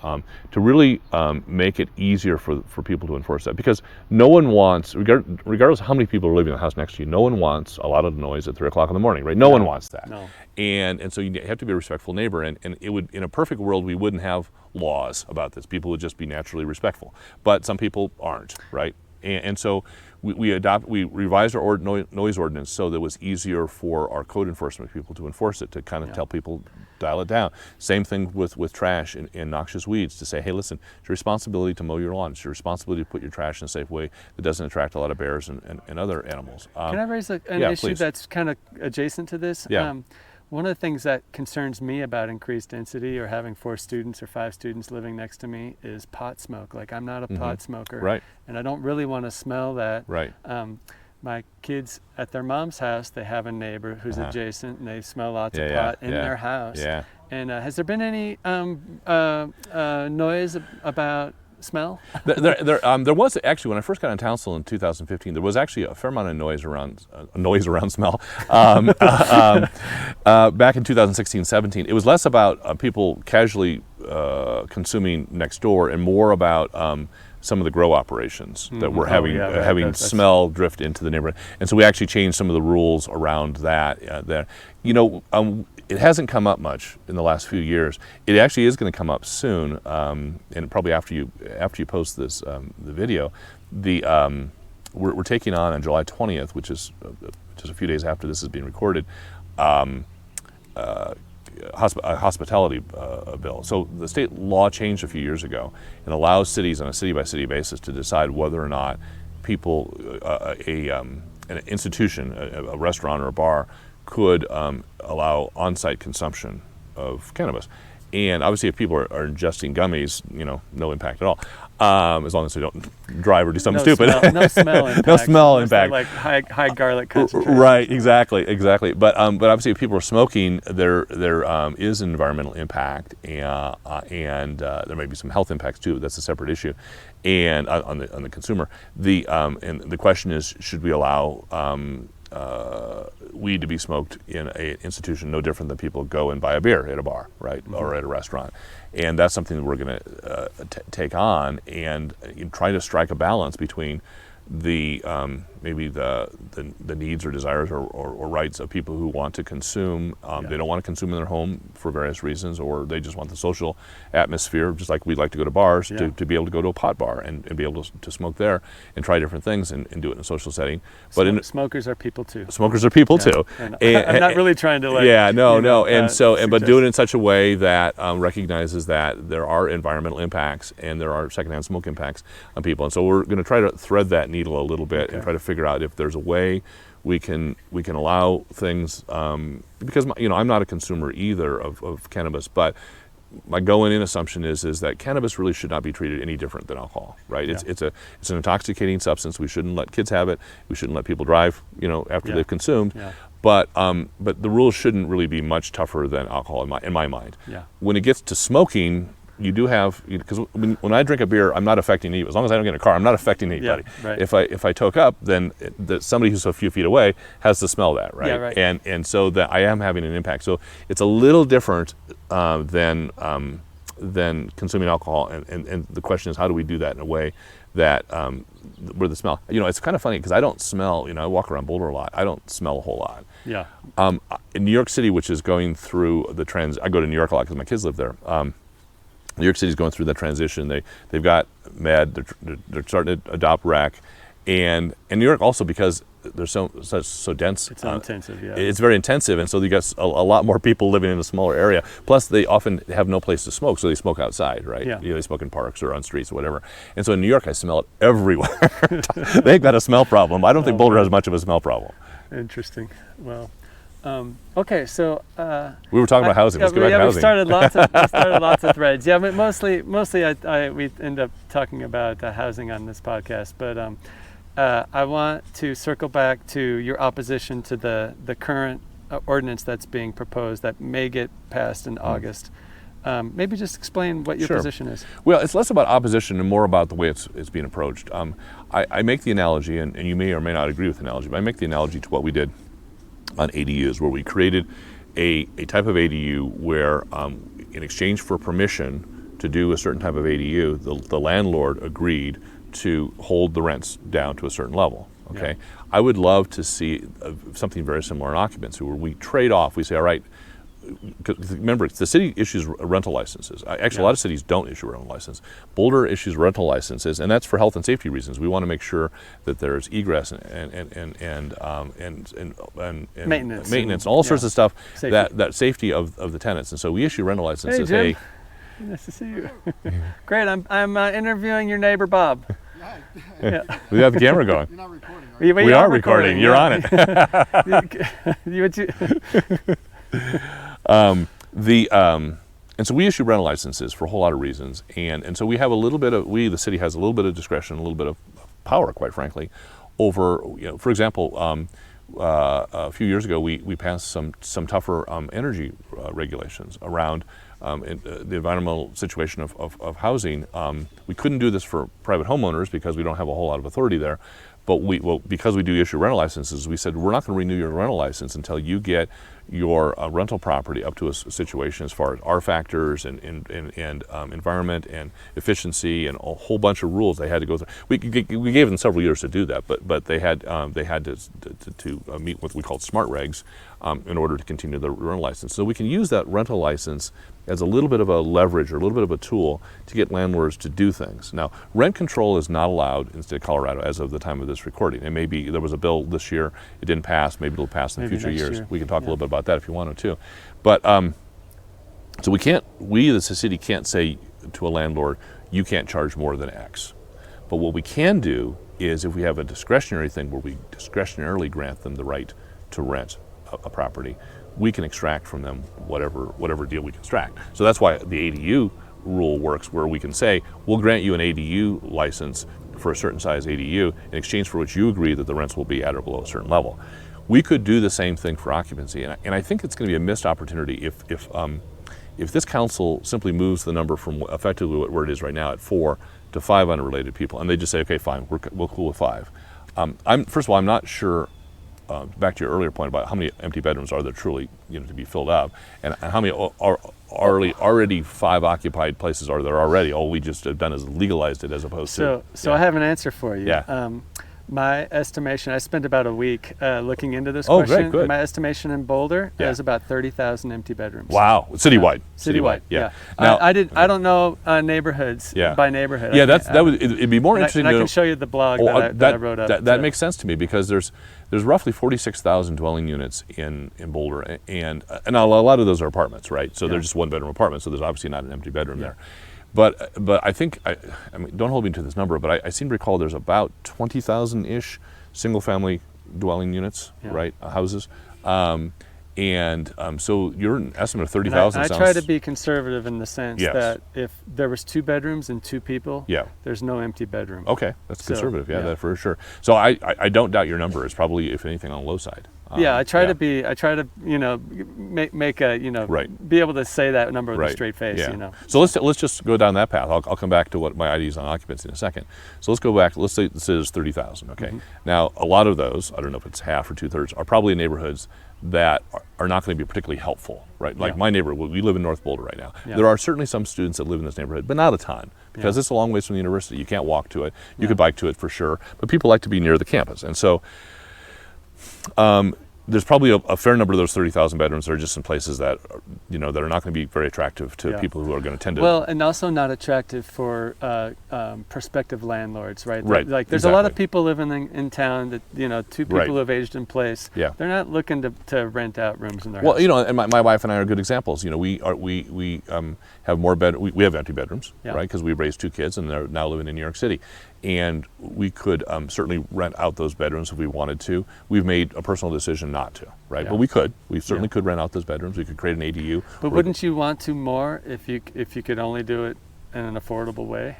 to really make it easier for people to enforce that, because no one wants, regardless of how many people are living in the house next to you, no one wants a lot of noise at 3 o'clock in the morning, right? No one wants that. No. And so you have to be a respectful neighbor, and it would, in a perfect world, we wouldn't have laws about this. People would just be naturally respectful, but some people aren't, right? And so we revised our noise ordinance so that it was easier for our code enforcement people to enforce it, to kind of tell people, dial it down. Same thing with trash and noxious weeds, to say, hey, listen, it's your responsibility to mow your lawn. It's your responsibility to put your trash in a safe way that doesn't attract a lot of bears and other animals. Can I raise an issue please. that's kind of adjacent to this? Yeah. One of the things that concerns me about increased density or having 4 students or 5 students living next to me is pot smoke. Like, I'm not a pot smoker, Right. and I don't really want to smell that. Right. My kids at their mom's house, they have a neighbor who's adjacent, and they smell lots of Yeah, pot in their house. Yeah. And has there been any noise about smell? There was actually, when I first got on council in 2015, there was actually a fair amount of noise around smell. Back in 2016-17, it was less about people casually consuming next door and more about some of the grow operations that were having smell drift into the neighborhood. And so we actually changed some of the rules around that. It hasn't come up much in the last few years. It actually is going to come up soon, and probably after you post this the video. We're taking on July 20th, which is just a few days after this is being recorded, a hospitality bill. So the state law changed a few years ago and allows cities on a city-by-city basis to decide whether or not people, an institution, a restaurant or a bar, could allow on-site consumption of cannabis. And obviously, if people are ingesting gummies, no impact at all, as long as they don't drive or do something stupid. No smell impact. No smell impact. Like high garlic concentration. Right, exactly. But obviously, if people are smoking, there is an environmental impact, and there may be some health impacts too. That's a separate issue, and on the consumer. And the question is, should we allow weed to be smoked in an institution no different than people go and buy a beer at a bar, right, or at a restaurant? And that's something that we're going to take on and try to strike a balance between the maybe the needs or desires or rights of people who want to consume. They don't want to consume in their home for various reasons, or they just want the social atmosphere, just like we'd like to go to bars, to be able to go to a pot bar and be able to smoke there and try different things and do it in a social setting. But smokers are people too. Smokers are people too. And I'm not really trying to but do it in such a way that recognizes that there are environmental impacts and there are secondhand smoke impacts on people. And so we're going to try to thread that needle a little bit and try to figure out if there's a way we can allow things, because I'm not a consumer either of cannabis, but my going-in assumption is that cannabis really should not be treated any different than alcohol, right? Yeah. It's an intoxicating substance. We shouldn't let kids have it. We shouldn't let people drive, after they've consumed. Yeah. But the rules shouldn't really be much tougher than alcohol in my mind. Yeah. When it gets to smoking, you do have, because when I drink a beer, I'm not affecting anybody. As long as I don't get in a car, I'm not affecting anybody. Yeah, right. If I toke up, then somebody who's a few feet away has to smell that, right? Yeah, right. And so that I am having an impact. So it's a little different than consuming alcohol. And the question is, how do we do that in a way that where the smell? It's kind of funny because I don't smell. I walk around Boulder a lot. I don't smell a whole lot. Yeah. In New York City, which is going through the I go to New York a lot because my kids live there. New York City's going through that transition. They've got med. They're starting to adopt rec, and New York also, because they're so dense. It's intensive. Yeah. It's very intensive, and so you got a lot more people living in a smaller area. Plus, they often have no place to smoke, so they smoke outside, right? Yeah. They smoke in parks or on streets or whatever. And so in New York, I smell it everywhere. They've got a smell problem. I don't think Boulder has much of a smell problem. Interesting. Well. Okay, so we were talking about housing. Let's get back to housing. We started lots of threads. Yeah, but mostly we end up talking about housing on this podcast. But I want to circle back to your opposition to the current ordinance that's being proposed that may get passed in August. maybe just explain what your Sure. position is. Well, it's less about opposition and more about the way it's being approached. I make the analogy, and you may or may not agree with the analogy, but I make the analogy to what we did on ADUs, where we created a type of ADU where, in exchange for permission to do a certain type of ADU, the landlord agreed to hold the rents down to a certain level. Okay, I would love to see something very similar in occupancy, where we trade off. We say, all right. Because remember, the city issues rental licenses. Actually, a lot of cities don't issue rental licenses. Boulder issues rental licenses, and that's for health and safety reasons. We want to make sure that there's egress and Maintenance and all sorts of stuff Safety. that safety of the tenants. And so we issue rental licenses. Hey, Jim. Nice to see you. Great. I'm interviewing your neighbor Bob. Yeah. We have the camera going. You're not recording, are you? We are recording. You're on it. And so we issue rental licenses for a whole lot of reasons, and so we have a little bit of, the city has a little bit of discretion, a little bit of power, quite frankly, over, for example, a few years ago we passed some tougher energy regulations around the environmental situation of housing. We couldn't do this for private homeowners because we don't have a whole lot of authority there. But because we do issue rental licenses, we said we're not going to renew your rental license until you get your rental property up to a situation as far as R factors and environment and efficiency and a whole bunch of rules they had to go through. We gave them several years to do that, but they had to meet what we called smart regs in order to continue the rental license. So we can use that rental license as a little bit of a leverage or a little bit of a tool to get landlords to do things. Now, rent control is not allowed in the state of Colorado as of the time of this recording. And maybe there was a bill this year, it didn't pass, maybe it'll pass in future years. Year. We can talk a little bit about that if you wanted to. But, so we as a city can't say to a landlord, you can't charge more than X. But what we can do is if we have a discretionary thing where we discretionarily grant them the right to rent a property, we can extract from them whatever deal we can extract. So that's why the ADU rule works, where we can say, we'll grant you an ADU license for a certain size ADU in exchange for which you agree that the rents will be at or below a certain level. We could do the same thing for occupancy, and I think it's going to be a missed opportunity if this council simply moves the number from effectively where it is right now at 4 to 5 unrelated people, and they just say, okay, fine, we'll cool with 5. First of all, I'm not sure. Back to your earlier point about how many empty bedrooms are there truly, to be filled up, and how many are already 5 occupied places are there already. All we just have done is legalized it as opposed to. So I have an answer for you. Yeah. My estimation, I spent about a week looking into this Oh, question. great, good. My estimation in Boulder Yeah. is about 30,000 empty bedrooms. Wow, citywide. Citywide, yeah. Now, I don't know neighborhoods by neighborhood. Yeah, it'd be more interesting. And I can show you the blog that I wrote up. That makes sense to me because there's roughly 46,000 dwelling units in Boulder, and a lot of those are apartments, right? So they're just one-bedroom apartments. So there's obviously not an empty bedroom there. But I think, I mean, don't hold me to this number, but I seem to recall there's about 20,000-ish single-family dwelling units, right, houses. So you're an estimate of 30,000. I try to be conservative in the sense that if there was 2 bedrooms and 2 people, there's no empty bedroom. Okay, that's conservative, that for sure. So I don't doubt your number. It's probably, if anything, on the low side. I try to make a, be able to say that number with a straight face, So let's just go down that path. I'll come back to what my idea is on occupancy in a second. So let's go back, let's say there's 30,000, okay? Mm-hmm. Now, a lot of those, I don't know if it's half or 2/3, are probably in neighborhoods that are not going to be particularly helpful, right? Like my neighborhood, we live in North Boulder right now. Yeah. There are certainly some students that live in this neighborhood, but not a ton, because it's a long ways from the university. You can't walk to it. You could bike to it for sure, but people like to be near the campus. And so there's probably a fair number of those 30,000 bedrooms that are just in places that, that are not going to be very attractive to people who are going to tend to. Well, and also not attractive for prospective landlords, right? Right. Like there's a lot of people living in town that, 2 people who have aged in place. Yeah. They're not looking to rent out rooms in their house. Well, and my wife and I are good examples. We have more we have empty bedrooms, right? Because we raised 2 kids and they're now living in New York City. And we could certainly rent out those bedrooms if we wanted to. We've made a personal decision not to, right? But we could. We certainly could rent out those bedrooms. We could create an ADU. But wouldn't you want to more if you could only do it in an affordable way?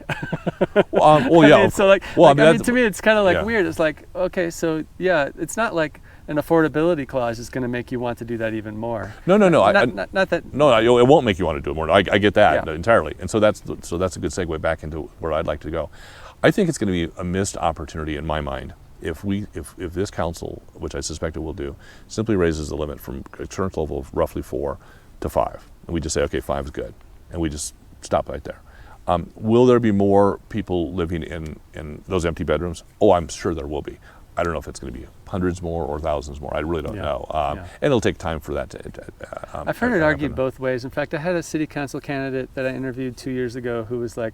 To me, it's kind of like weird. It's like, okay, so it's not like an affordability clause is going to make you want to do that even more. No. Not that. No, it won't make you want to do it more. I get that Yeah. entirely, and so that's a good segue back into where I'd like to go. I think it's going to be a missed opportunity in my mind if this council, which I suspect it will do, simply raises the limit from a current level of roughly 4 to 5, and we just say, okay, 5 is good, and we just stop right there. Will there be more people living in those empty bedrooms? Oh, I'm sure there will be. I don't know if it's going to be hundreds more or thousands more. I really don't know. And it'll take time for that to I've heard it argued both ways. In fact, I had a city council candidate that I interviewed 2 years ago who was like,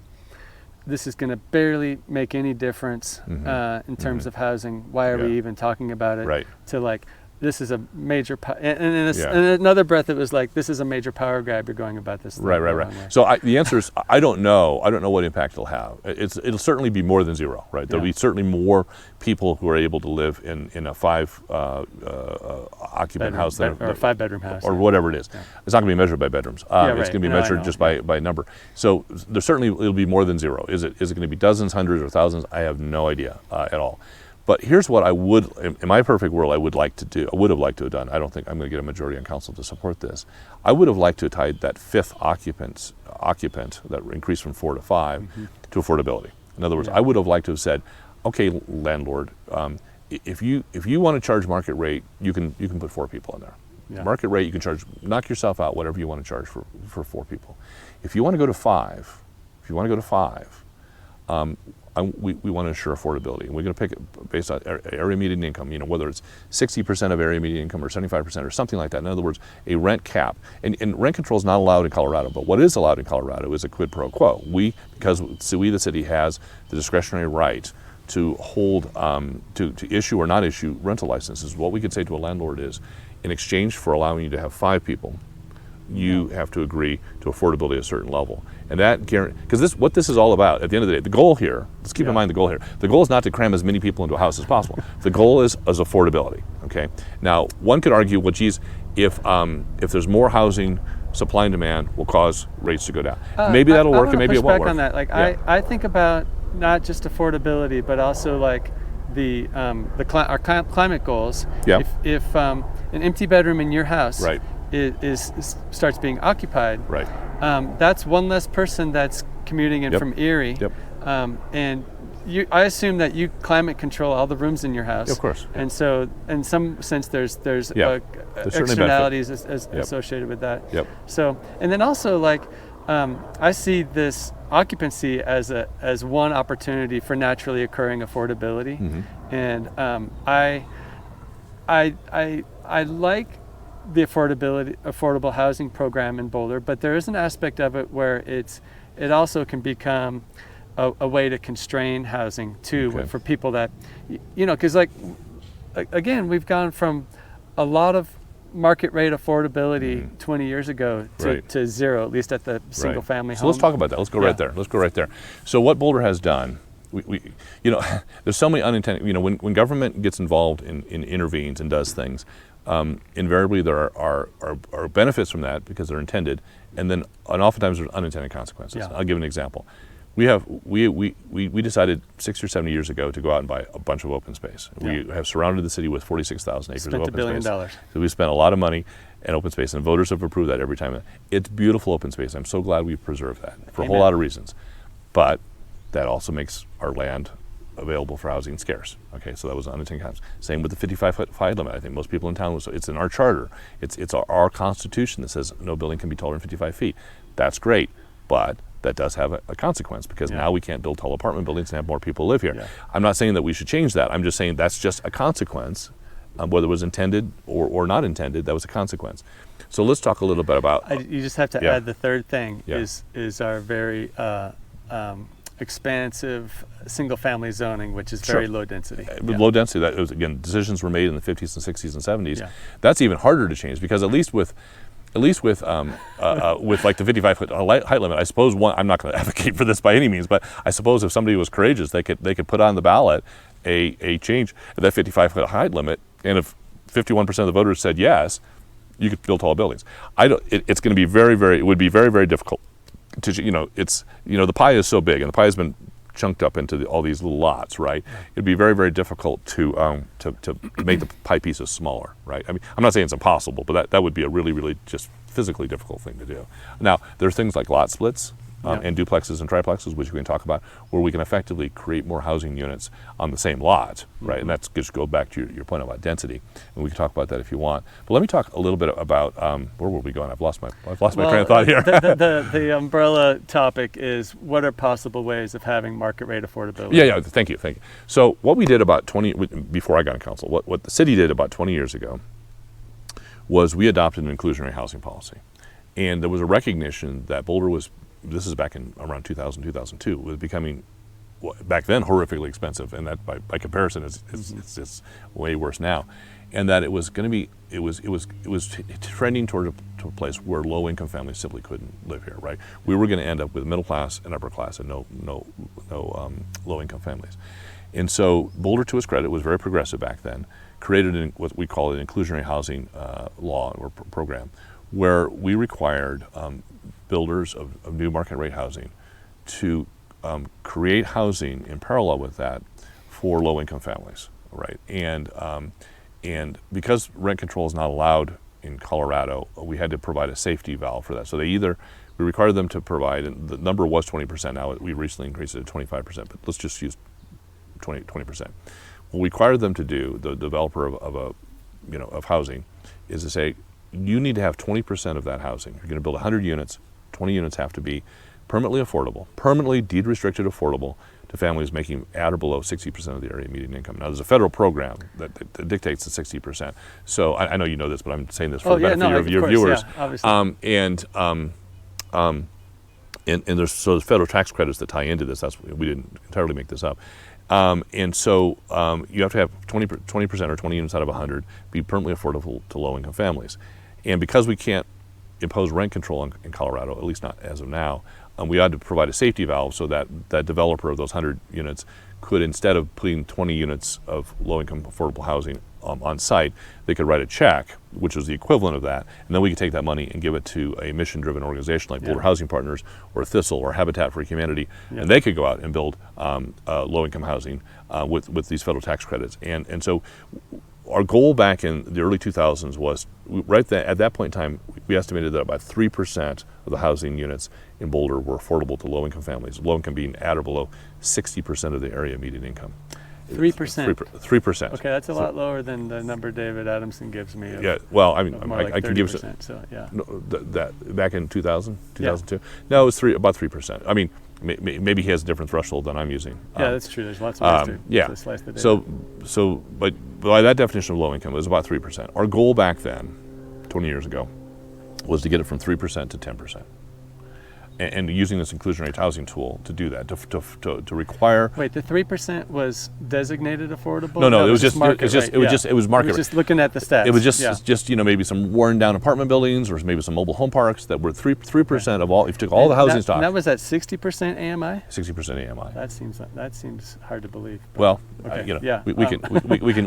this is going to barely make any difference in terms of housing. Why are we even talking about it? Right. To like, this is a major, and in another breath, it was like, this is a major power grab. You're going about this. Right. So the answer is, I don't know. I don't know what impact it'll have. It'll certainly be more than 0, right? There'll be certainly more people who are able to live in a 5 occupant house or a 5-bedroom house, or whatever it is. Yeah. It's not going to be measured by bedrooms. It's going to be measured just by number. So there certainly it'll be more than 0. Is it going to be dozens, hundreds, or thousands? I have no idea at all. But here's what I would, in my perfect world, I would like to do. I would have liked to have done. I don't think I'm going to get a majority on council to support this. I would have liked to have tied that 5th occupant that increased from 4 to 5 to affordability. In other words, I would have liked to have said, okay, landlord, if you want to charge market rate, you can put 4 people in there. Yeah. Market rate, you can charge, knock yourself out, whatever you want to charge for 4 people. If you want to go to 5, we want to ensure affordability, and we're going to pick it based on area median income. Whether it's 60% of area median income or 75% or something like that. In other words, a rent cap. And rent control is not allowed in Colorado, but what is allowed in Colorado is a quid pro quo. Because the city has the discretionary right to hold, to issue or not issue rental licenses. What we could say to a landlord is, in exchange for allowing you to have 5 people, you have to agree to affordability at a certain level. And that because what this is all about, at the end of the day, the goal here, let's keep in mind the goal here. The goal is not to cram as many people into a house as possible. The goal is affordability, okay? Now, one could argue, well, geez, if there's more housing, supply and demand will cause rates to go down. Maybe that'll work and maybe it won't work. On that. Like, I think about not just affordability, but also like our climate goals. Yeah. If an empty bedroom in your house right. starts being occupied, right. That's one less person that's commuting in from Erie. Yep. And I assume that you climate control all the rooms in your house. Of course. And so, in some sense, there's externalities associated with that. Yep. So, and then also like, I see this occupancy as one opportunity for naturally occurring affordability, and I like the affordable housing program in Boulder, but there is an aspect of it where it also can become a way to constrain housing too, for people that, because like again, we've gone from a lot of market rate affordability 20 years ago to 0, at least at the single family home. So let's talk about that. Let's go right there. So what Boulder has done, we there's so many unintended, when government gets involved in intervenes and does things, invariably there are benefits from that because they're intended, and oftentimes there's unintended consequences. I'll give an example. We decided 60 or 70 years ago to go out and buy a bunch of open space. We have surrounded the city with 46,000 acres of open space. Spent $1 billion. So we spent a lot of money in open space, and voters have approved that every time. It's beautiful open space. I'm so glad we've preserved that for a whole lot of reasons. But that also makes our land available for housing scarce. Okay, so that was unintended consequence. Same with the 55-foot height limit. I think most people in town, it's in our charter. It's our Constitution that says no building can be taller than 55 feet. That's great, but that does have a consequence because now we can't build tall apartment buildings and have more people live here. Yeah. I'm not saying that we should change that. I'm just saying that's just a consequence. Whether it was intended or not intended, that was a consequence. So let's talk a little bit about... you just have to add the third thing is our very expansive single-family zoning, which is very low density. Low density, that was, again, decisions were made in the 50s and 60s and 70s. Yeah. That's even harder to change because at least with like the 55-foot height limit, I suppose I'm not going to advocate for this by any means, but I suppose if somebody was courageous, they could put on the ballot a change of that 55-foot height limit, and if 51% of the voters said yes, you could build tall buildings. It's going to be it would be very, very difficult to, the pie is so big, and the pie has been chunked up into all these little lots, right? It'd be very, very difficult to make the pie pieces smaller, right? I mean, I'm not saying it's impossible, but that would be a really, really just physically difficult thing to do. Now, there's things like lot splits and duplexes and triplexes, which we can talk about, where we can effectively create more housing units on the same lot, right? And that's just go back to your point about density, and we can talk about that if you want. But let me talk a little bit about where were we going? I've lost my train of thought here. The umbrella topic is what are possible ways of having market rate affordability? Yeah. Thank you. So what we did about before I got on council, what the city did about 20 years ago was we adopted an inclusionary housing policy, and there was a recognition that Boulder was. This is back in around 2000, 2002, was becoming, back then, horrifically expensive, and that by comparison it's way worse now, and that it was going to be, it was trending toward a place where low-income families simply couldn't live here, right? We were going to end up with middle class and upper class and no low-income families. And so Boulder, to its credit, was very progressive back then, created what we call an inclusionary housing law or program, where we required builders of new market rate housing to create housing in parallel with that for low-income families, right? And because rent control is not allowed in Colorado, we had to provide a safety valve for that. So we required them to provide, and the number was 20%. Now we recently increased it to 25%, but let's just use 20%. What we required them to do, the developer of housing, is to say, you need to have 20% of that housing. You're going to build 100 units. 20 units have to be permanently affordable, permanently deed-restricted affordable to families making at or below 60% of the area median income. Now, there's a federal program that dictates the 60%. So I know you know this, but I'm saying this for the benefit of your viewers. Yeah, obviously. And there's federal tax credits that tie into this. We didn't entirely make this up. And so you have to have 20% or 20 units out of 100 be permanently affordable to low-income families. And because we can't impose rent control in Colorado, at least not as of now, we had to provide a safety valve so that that developer of those 100 units could, instead of putting 20 units of low-income affordable housing on site, they could write a check, which was the equivalent of that, and then we could take that money and give it to a mission-driven organization like Boulder Housing Partners or Thistle or Habitat for Humanity, and they could go out and build low-income housing with these federal tax credits. And so our goal back in the early 2000s was, at that point in time, we estimated that about 3% of the housing units in Boulder were affordable to low-income families, low-income being at or below 60% of the area median income. 3%? 3%. Okay, that's a lot lower than the number David Adamson gives me. Yeah, well, I mean, like I can give you so, yeah. No, that back in 2000, 2002? Yeah. No, it was about 3%. I mean, maybe he has a different threshold than I'm using. Yeah, that's true. There's lots of ways to slice the data. But by that definition of low income, it was about 3%. Our goal back then, 20 years ago, was to get it from 3% to 10%. And using this inclusionary housing tool to do that, to require. Wait, the 3% was designated affordable? No, it was just market. It was market. It was just looking at the stats. It was just maybe some worn down apartment buildings or maybe some mobile home parks that were 3% of all. If you took all the housing stock. And that was at 60% AMI. 60% AMI. That seems hard to believe. Well, okay. we can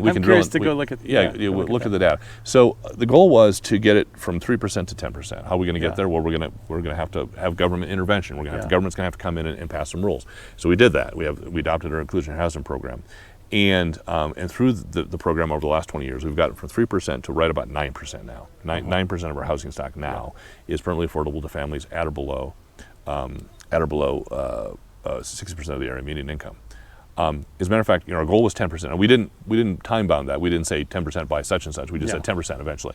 I'm curious to go look at. Look at the data. So the goal was to get it from 3% to 10%. How are we going to get there? Well, we're going to have to have government intervention. We're going to have the government's going to have to come in and pass some rules. So we did that. We adopted our inclusionary housing program, and through the program over the last 20 years, we've got it from 3% to right about 9% now. 9% of our housing stock now is permanently affordable to families at or below 60% of the area median income. As a matter of fact, our goal was 10%. And we didn't time bound that. We didn't say 10% by such and such. We just said 10% eventually.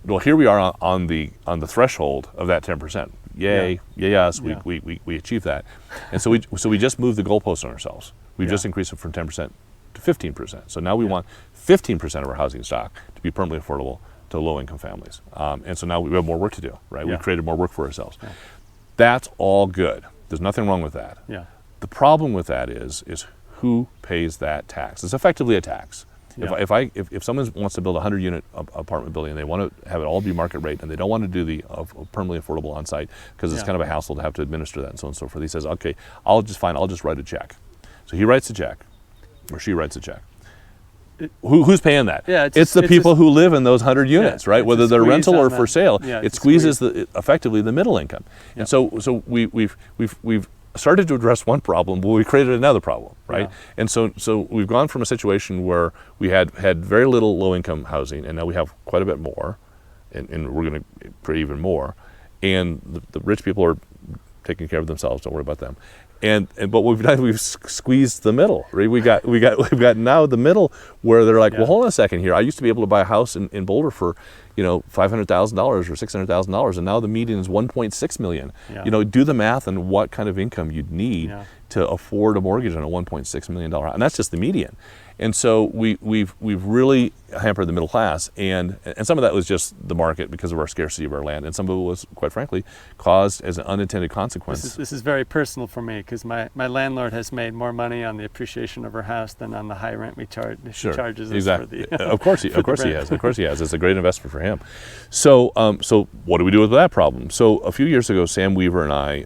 Well, here we are on the threshold of that 10%. Yay! Yes, we achieved that. And so we just moved the goalpost on ourselves. We just increased it from 10% to 15%. So now we want 15% of our housing stock to be permanently affordable to low-income families. And so now we have more work to do, right? We've created more work for ourselves. Yeah. That's all good. There's nothing wrong with that. Yeah. The problem with that is who pays that tax? It's effectively a tax. Yeah. If someone wants to build a 100-unit apartment building and they want to have it all be market rate and they don't want to do the permanently affordable on site because it's kind of a hassle to have to administer that and so on and so forth, he says, okay, I'll just write a check. So he writes a check, or she writes a check. Who's paying that? Yeah, it's the people who live in those 100 units, right? Whether they're rental or for sale, it squeezes effectively the middle income. And so we've started to address one problem, but we created another problem, right? Yeah. And so we've gone from a situation where we had very little low-income housing, and now we have quite a bit more, and we're going to create even more. And the rich people are taking care of themselves. Don't worry about them. And but what we've done, we've squeezed the middle, right? We've got now the middle where they're like, well, hold on a second here. I used to be able to buy a house in Boulder for, $500,000 or $600,000, and now the median is $1.6 million. Yeah. Do the math on what kind of income you'd need Yeah. to afford a mortgage on a $1.6 million house, and that's just the median. And so we've really hampered the middle class, and some of that was just the market because of our scarcity of our land, and some of it was, quite frankly, caused as an unintended consequence. This is very personal for me because my landlord has made more money on the appreciation of her house than on the high rent we charge. Sure, She charges us exactly. for the Of course he has. Of course he has. It's a great investment for him. So what do we do with that problem? So a few years ago, Sam Weaver and I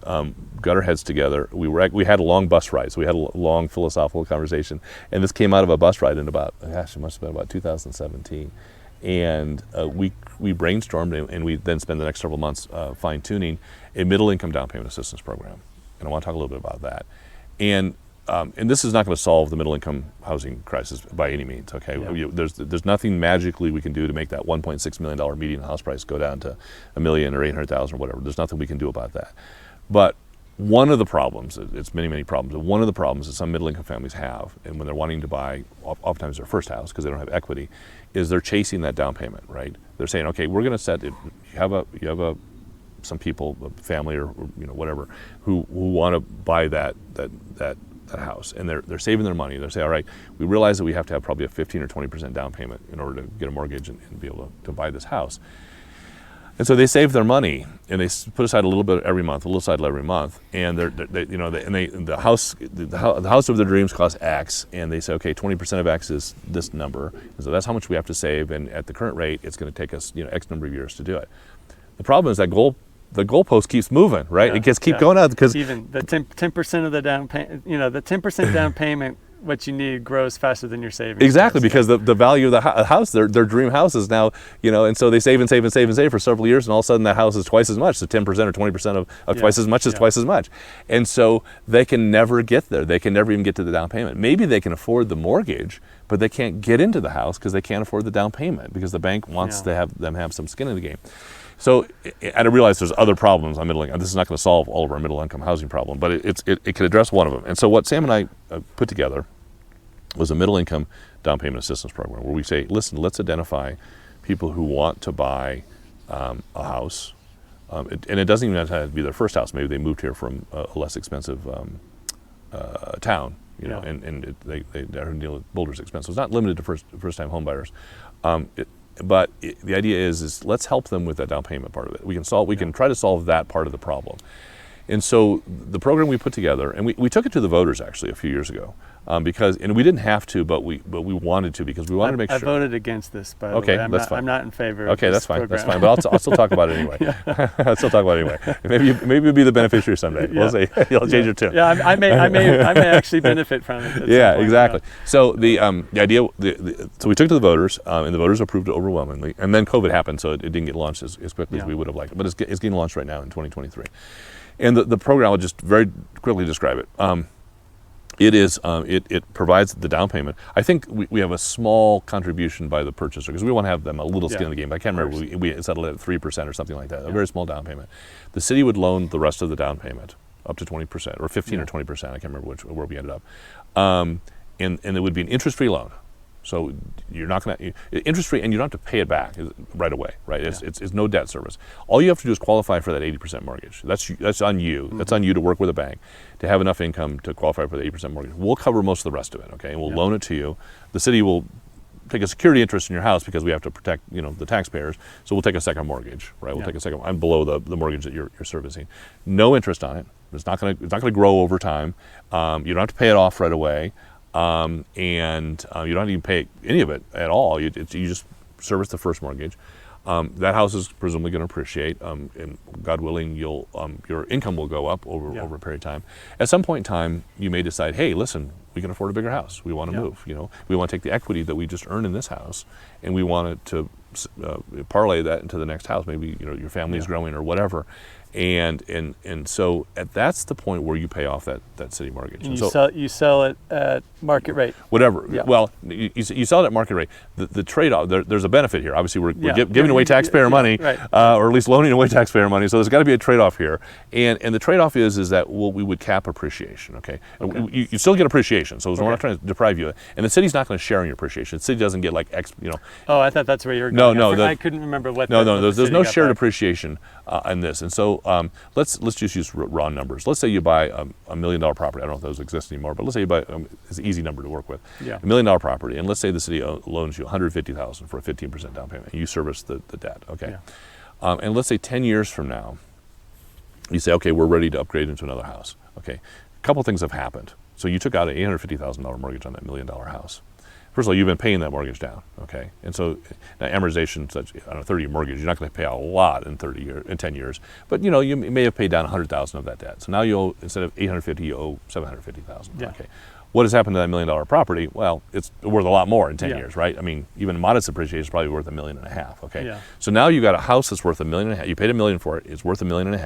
got our heads together. We had a long bus ride, so we had a long philosophical conversation, and this came out of a bus ride in it must have been about 2017, and we brainstormed, and we then spent the next several months fine-tuning a middle-income down payment assistance program, and I want to talk a little bit about that. And this is not going to solve the middle-income housing crisis by any means. Okay, Yeah. There's nothing magically we can do to make that $1.6 million median house price go down to $1 million or $800,000 or whatever. There's nothing we can do about that. But one of the problems, it's many problems, but one of the problems that some middle-income families have, and when they're wanting to buy, oftentimes their first house because they don't have equity, is they're chasing that down payment, right? They're saying, okay, we're going to set it. You have some people, a family or whatever, who want to buy that house, and they're saving their money. They say, all right, we realize that we have to have probably a 15 or 20% down payment in order to get a mortgage and be able to buy this house. And so they save their money, and they put aside a little bit every month, and the house of their dreams costs X, and they say, okay, 20% of X is this number, and so that's how much we have to save, and at the current rate, it's going to take us X number of years to do it. The problem is that the goalpost keeps moving, right? Yeah, it gets keep going out because even the 10% of the down payment, the 10% down payment, what you need grows faster than your savings. Exactly, because the value of the house, their dream house is now, and so they save and save and save and save for several years, and all of a sudden that house is twice as much. So 10% or 20% of twice as much is twice as much. And so they can never get there. They can never even get to the down payment. Maybe they can afford the mortgage, but they can't get into the house because they can't afford the down payment because the bank wants to have them have some skin in the game. So, and I realize there's other problems on middle income. This is not going to solve all of our middle income housing problem, but it can address one of them. And so what Sam and I put together was a middle income down payment assistance program where we say, listen, let's identify people who want to buy a house. And it doesn't even have to be their first house. Maybe they moved here from a less expensive town, and they deal with Boulder's expense. So it's not limited to first-time home buyers. But the idea is let's help them with that down payment part of it. We can try to solve that part of the problem. And so the program we put together, and we took it to the voters actually a few years ago, because we didn't have to, but we wanted to because we wanted to make sure. I voted against this, by the okay, way. that's fine. I'm not in favor. Okay, of that's this fine. program. That's fine. But I'll still talk about it anyway. I'll still talk about it anyway. Maybe you'll be the beneficiary someday. We'll see. You'll change your tune. Yeah, I may actually benefit from it. Yeah, exactly. So the idea, so we took it to the voters, and the voters approved it overwhelmingly. And then COVID happened, so it didn't get launched as quickly as we would have liked. But it's getting launched right now in 2023. And the program, I'll just very quickly describe it. It provides the down payment. I think we have a small contribution by the purchaser because we want to have them a little skin in the game. I can't remember, we settled it at 3% or something like that, a very small down payment. The city would loan the rest of the down payment, up to 20%, or 15 or 20%, I can't remember where we ended up. And it would be an interest-free loan. So you're not going to interest free, and you don't have to pay it back right away, right? It's no debt service. All you have to do is qualify for that 80% mortgage. That's on you. Mm-hmm. That's on you to work with a bank to have enough income to qualify for the 80% mortgage. We'll cover most of the rest of it, okay? And we'll loan it to you. The city will take a security interest in your house because we have to protect, the taxpayers. So we'll take a second mortgage, right? We'll take a second. I'm below the mortgage that you're servicing. No interest on it. It's not going to grow over time. You don't have to pay it off right away. And you don't even pay any of it at all. You just service the first mortgage. That house is presumably going to appreciate, and God willing, your income will go up over a period of time. At some point in time, you may decide, hey, listen, we can afford a bigger house. We want to move. We want to take the equity that we just earned in this house, and we want it to parlay that into the next house. Maybe your family is growing or whatever. And so that's the point where you pay off that city mortgage. And so you sell it at market rate. whatever. Yeah. Well, you sell it at market rate. The trade-off, there's a benefit here. Obviously, we're giving away taxpayer money, right. Or at least loaning away taxpayer money. So there's got to be a trade-off here. And the trade-off is that we would cap appreciation. Okay. You still get appreciation. So we're not trying to deprive you. And the city's not going to share in your appreciation. The city doesn't get like Oh, I thought that's where you were going. I couldn't remember what. There's no shared appreciation in this. And so let's just use raw numbers. Let's say you buy a $1 million property. I don't know if those exist anymore, but let's say you buy it's an easy number to work with. Yeah. $1 million property, and let's say the city loans you $150,000 for a 15% down payment. And you service the debt. Okay. Yeah. And let's say 10 years from now, you say, okay, we're ready to upgrade into another house. Okay. A couple things have happened. So you took out an $850,000 mortgage on that $1 million house. First of all, you've been paying that mortgage down, okay? And so now amortization, such on a 30-year mortgage, you're not going to pay out a lot in 10 years, but you may have paid down $100,000 of that debt. So now you owe, instead of $850,000, you owe $750,000. Yeah. Okay. What has happened to that $1 million property? Well, it's worth a lot more in 10 years, right? I mean, even modest appreciation is probably worth $1.5 million. Okay. Yeah. So now you got a house that's worth $1.5 million. You paid $1 million for it. It's worth $1.5 million.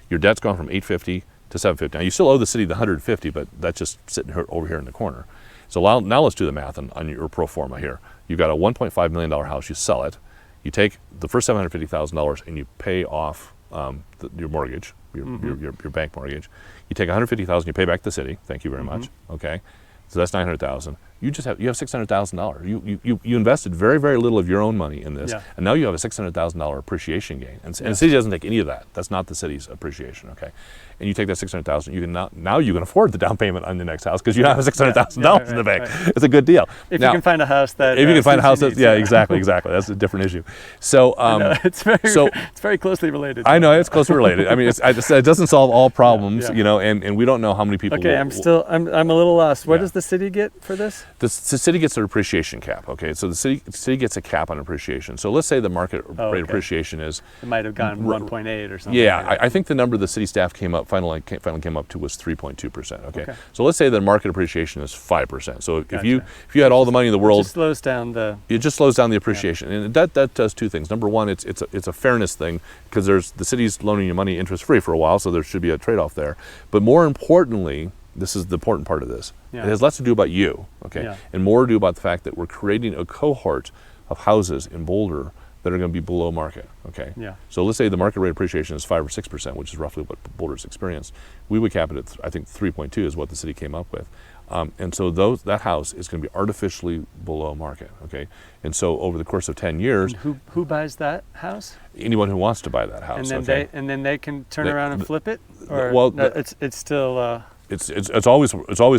Your debt's gone from $850,000 to $750,000. Now you still owe the city the $150,000, but that's just sitting over here in the corner. So now let's do the math on your pro forma here. You've got a $1.5 million house, you sell it, you take the first $750,000 and you pay off your mortgage, your bank mortgage. You take $150,000, you pay back the city, thank you very much, okay? So that's $900,000. You have $600,000. You invested very, very little of your own money in this, and now you have a $600,000 appreciation gain. And the city doesn't take any of that. That's not the city's appreciation, okay? And you take that $600,000, you can now you can afford the down payment on the next house because you now have $600,000 in the bank. Right. It's a good deal. If you can find a house that exactly. That's a different issue. So it's very closely related. I know it's closely related. I mean, it doesn't solve all problems, and we don't know how many people. Okay, I'm a little lost. What does the city get for this? The city gets an appreciation cap. Okay, so the city gets a cap on appreciation. So let's say the market rate appreciation is. It might have gone 1.8 or something. Yeah, I think the number the city staff finally came up to was 3.2%. Okay, so let's say the market appreciation is 5%. So if you had all the money in the world, it slows down the appreciation, and that does two things. Number one, it's a fairness thing because the city's loaning you money interest free for a while, so there should be a trade-off there. But more importantly, this is the important part of this. It has less to do about you, okay, and more to do about the fact that we're creating a cohort of houses in Boulder that are going to be below market, okay? Yeah. So let's say the market rate appreciation is 5 or 6%, which is roughly what Boulder's experienced. We would cap it at, I think, 3.2 is what the city came up with. And so that house is going to be artificially below market, okay? And so over the course of 10 years... And who buys that house? Anyone who wants to buy that house, and then they can turn around and flip it? Or it's still... It's always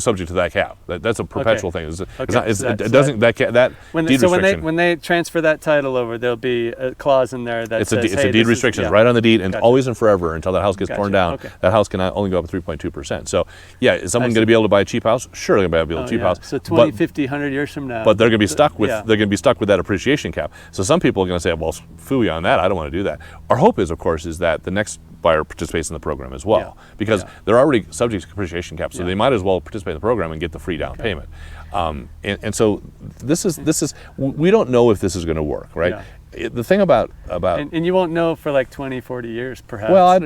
subject to that cap. That's a perpetual thing. When they transfer that title over, there'll be a clause in there that says, it's a deed restriction right on the deed, and always and forever until that house gets torn down. Okay. That house can only go up 3.2%. So is someone going to be able to buy a cheap house? Sure, they're going to be able to buy a cheap house. So 20, 50, 100 years from now. But they're going to be stuck with that appreciation cap. So some people are going to say, well, phooey on that. I don't want to do that. Our hope is, of course, is that the next buyer participates in the program as well, because they're already subject to appreciation cap, so they might as well participate in the program and get the free down payment. And so this is we don't know if this is going to work, right? The thing about and you won't know for like 20, 40 years, perhaps. Well, I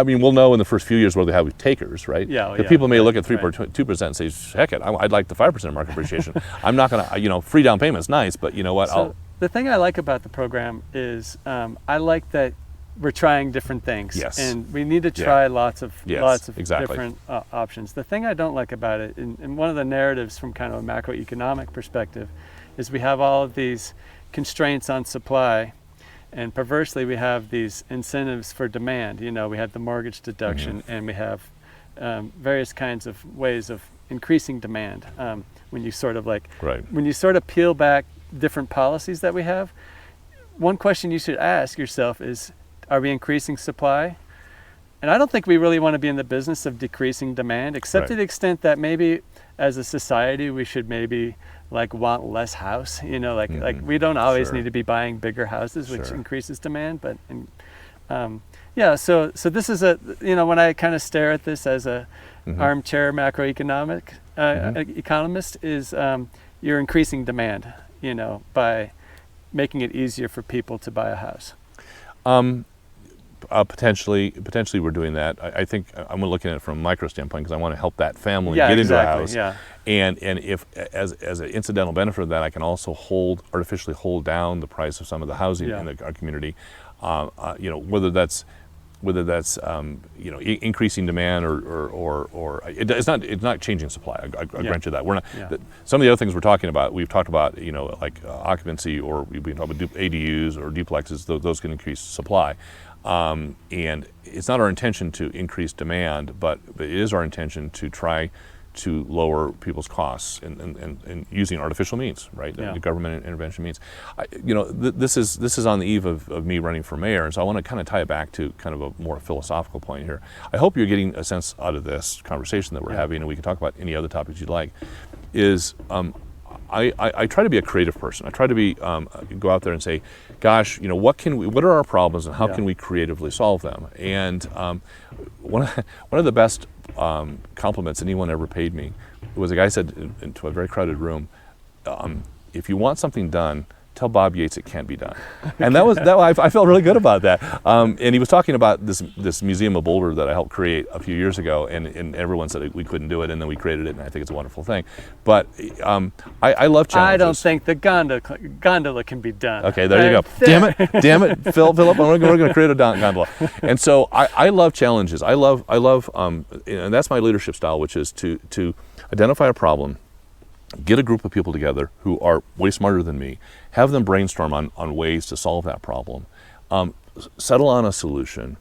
mean, we'll know in the first few years whether they have takers, right? People may look at 3.2% and say, heck it, I'd like the 5% market appreciation. I'm not going to, free down payment's nice, but you know what? The thing I like about the program is I like that we're trying different things, and we need to try lots of different options. The thing I don't like about it, and one of the narratives from kind of a macroeconomic perspective, is we have all of these constraints on supply, and perversely we have these incentives for demand. We have the mortgage deduction, and we have various kinds of ways of increasing demand. When you sort of peel back different policies that we have, one question you should ask yourself is, are we increasing supply? And I don't think we really want to be in the business of decreasing demand, except to the extent that maybe as a society we should maybe want less house. Like we don't always need to be buying bigger houses, which increases demand. But so this is when I kind of stare at this as a armchair macroeconomic economist, is you're increasing demand, by making it easier for people to buy a house. Potentially we're doing that. I think I'm looking at it from a micro standpoint because I want to help that family Yeah, get exactly, into a house. yeah. And if as an incidental benefit of that, I can also artificially hold down the price of some of the housing in our community. Whether that's increasing demand or it's not changing supply. I grant you that. We're not. Some of the other things we're talking about, we've talked about, like occupancy, or we've been talking about ADUs or duplexes. Those can increase supply. And it's not our intention to increase demand, but it is our intention to try to lower people's costs and using artificial means, right? The government intervention means. This is on the eve of me running for mayor, and so I want to kind of tie it back to kind of a more philosophical point here. I hope you're getting a sense out of this conversation that we're having, and we can talk about any other topics you'd like, is I try to be a creative person. I try to be go out there and say, gosh, what are our problems and how can we creatively solve them? And one of the best compliments anyone ever paid me was a guy said into a very crowded room, if you want something done, tell Bob Yates it can't be done. And I felt really good about that. And he was talking about this Museum of Boulder that I helped create a few years ago, and everyone said we couldn't do it, and then we created it, and I think it's a wonderful thing. But I love challenges. I don't think the gondola can be done. Okay, there you go. Damn it, Philip, we're going to create a gondola. And so I love challenges. I love, and that's my leadership style, which is to identify a problem, get a group of people together who are way smarter than me, have them brainstorm on ways to solve that problem, settle on a solution,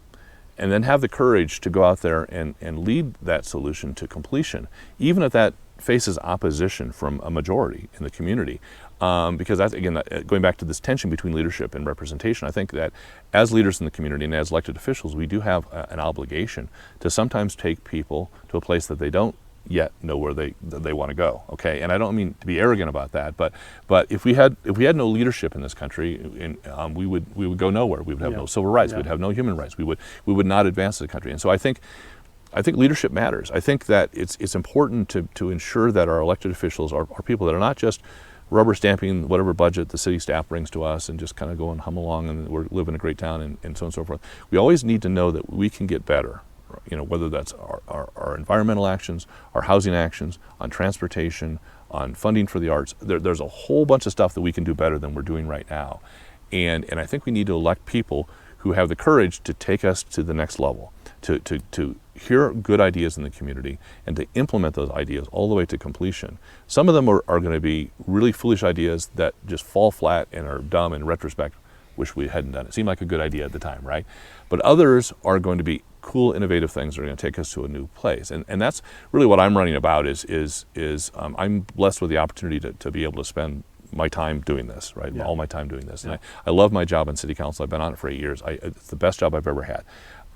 and then have the courage to go out there and lead that solution to completion, even if that faces opposition from a majority in the community. Because that's, again, going back to this tension between leadership and representation, I think that as leaders in the community and as elected officials, we do have an obligation to sometimes take people to a place that they don't yet know where they want to go. Okay, and I don't mean to be arrogant about that, but if we had no leadership in this country, we would go nowhere. We would have no civil rights. We'd have no human rights. We would not advance the country. And so I think leadership matters. I think that it's important to ensure that our elected officials are people that are not just rubber stamping whatever budget the city staff brings to us and just kind of go and hum along and we're living in a great town and so on and so forth. We always need to know that we can get better. Whether that's our environmental actions, our housing actions, on transportation, on funding for the arts. There's a whole bunch of stuff that we can do better than we're doing right now. And I think we need to elect people who have the courage to take us to the next level, to hear good ideas in the community and to implement those ideas all the way to completion. Some of them are going to be really foolish ideas that just fall flat and are dumb in retrospect. Wish we hadn't done it. Seemed like a good idea at the time, right? But others are going to be cool, innovative things that are going to take us to a new place. And that's really what I'm running about is I'm blessed with the opportunity to be able to spend my time doing this, right? All my time doing this. And I love my job on City Council. I've been on it for 8 years. It's the best job I've ever had.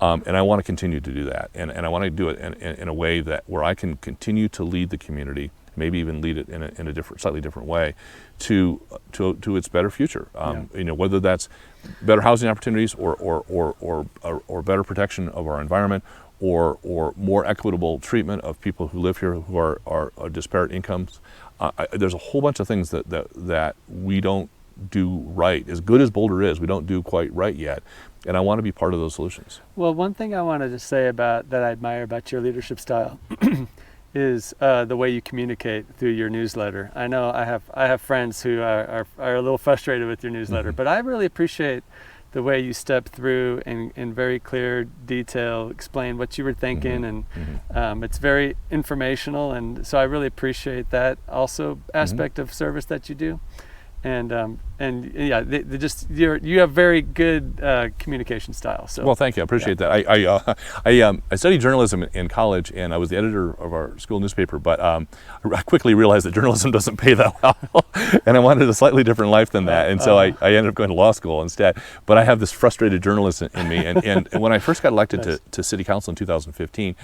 And I want to continue to do that. And I want to do it in a way where I can continue to lead the community, maybe even lead it in a slightly different way to its better future. Whether that's better housing opportunities or better protection of our environment or more equitable treatment of people who live here who are disparate incomes. There's a whole bunch of things that we don't do right. As good as Boulder is, we don't do quite right yet. And I want to be part of those solutions. Well, one thing I wanted to say that I admire about your leadership style is the way you communicate through your newsletter. I know I have friends who are a little frustrated with your newsletter, but I really appreciate the way you step through and in very clear detail explain what you were thinking, and it's very informational, and so I really appreciate that also aspect of service that you do. And yeah, you have very good communication style. So well, thank you. I appreciate that. I studied journalism in college, and I was the editor of our school newspaper. But I quickly realized that journalism doesn't pay that well, and I wanted a slightly different life than that. And so I ended up going to law school instead. But I have this frustrated journalist in me. And when I first got elected to City Council in 2015.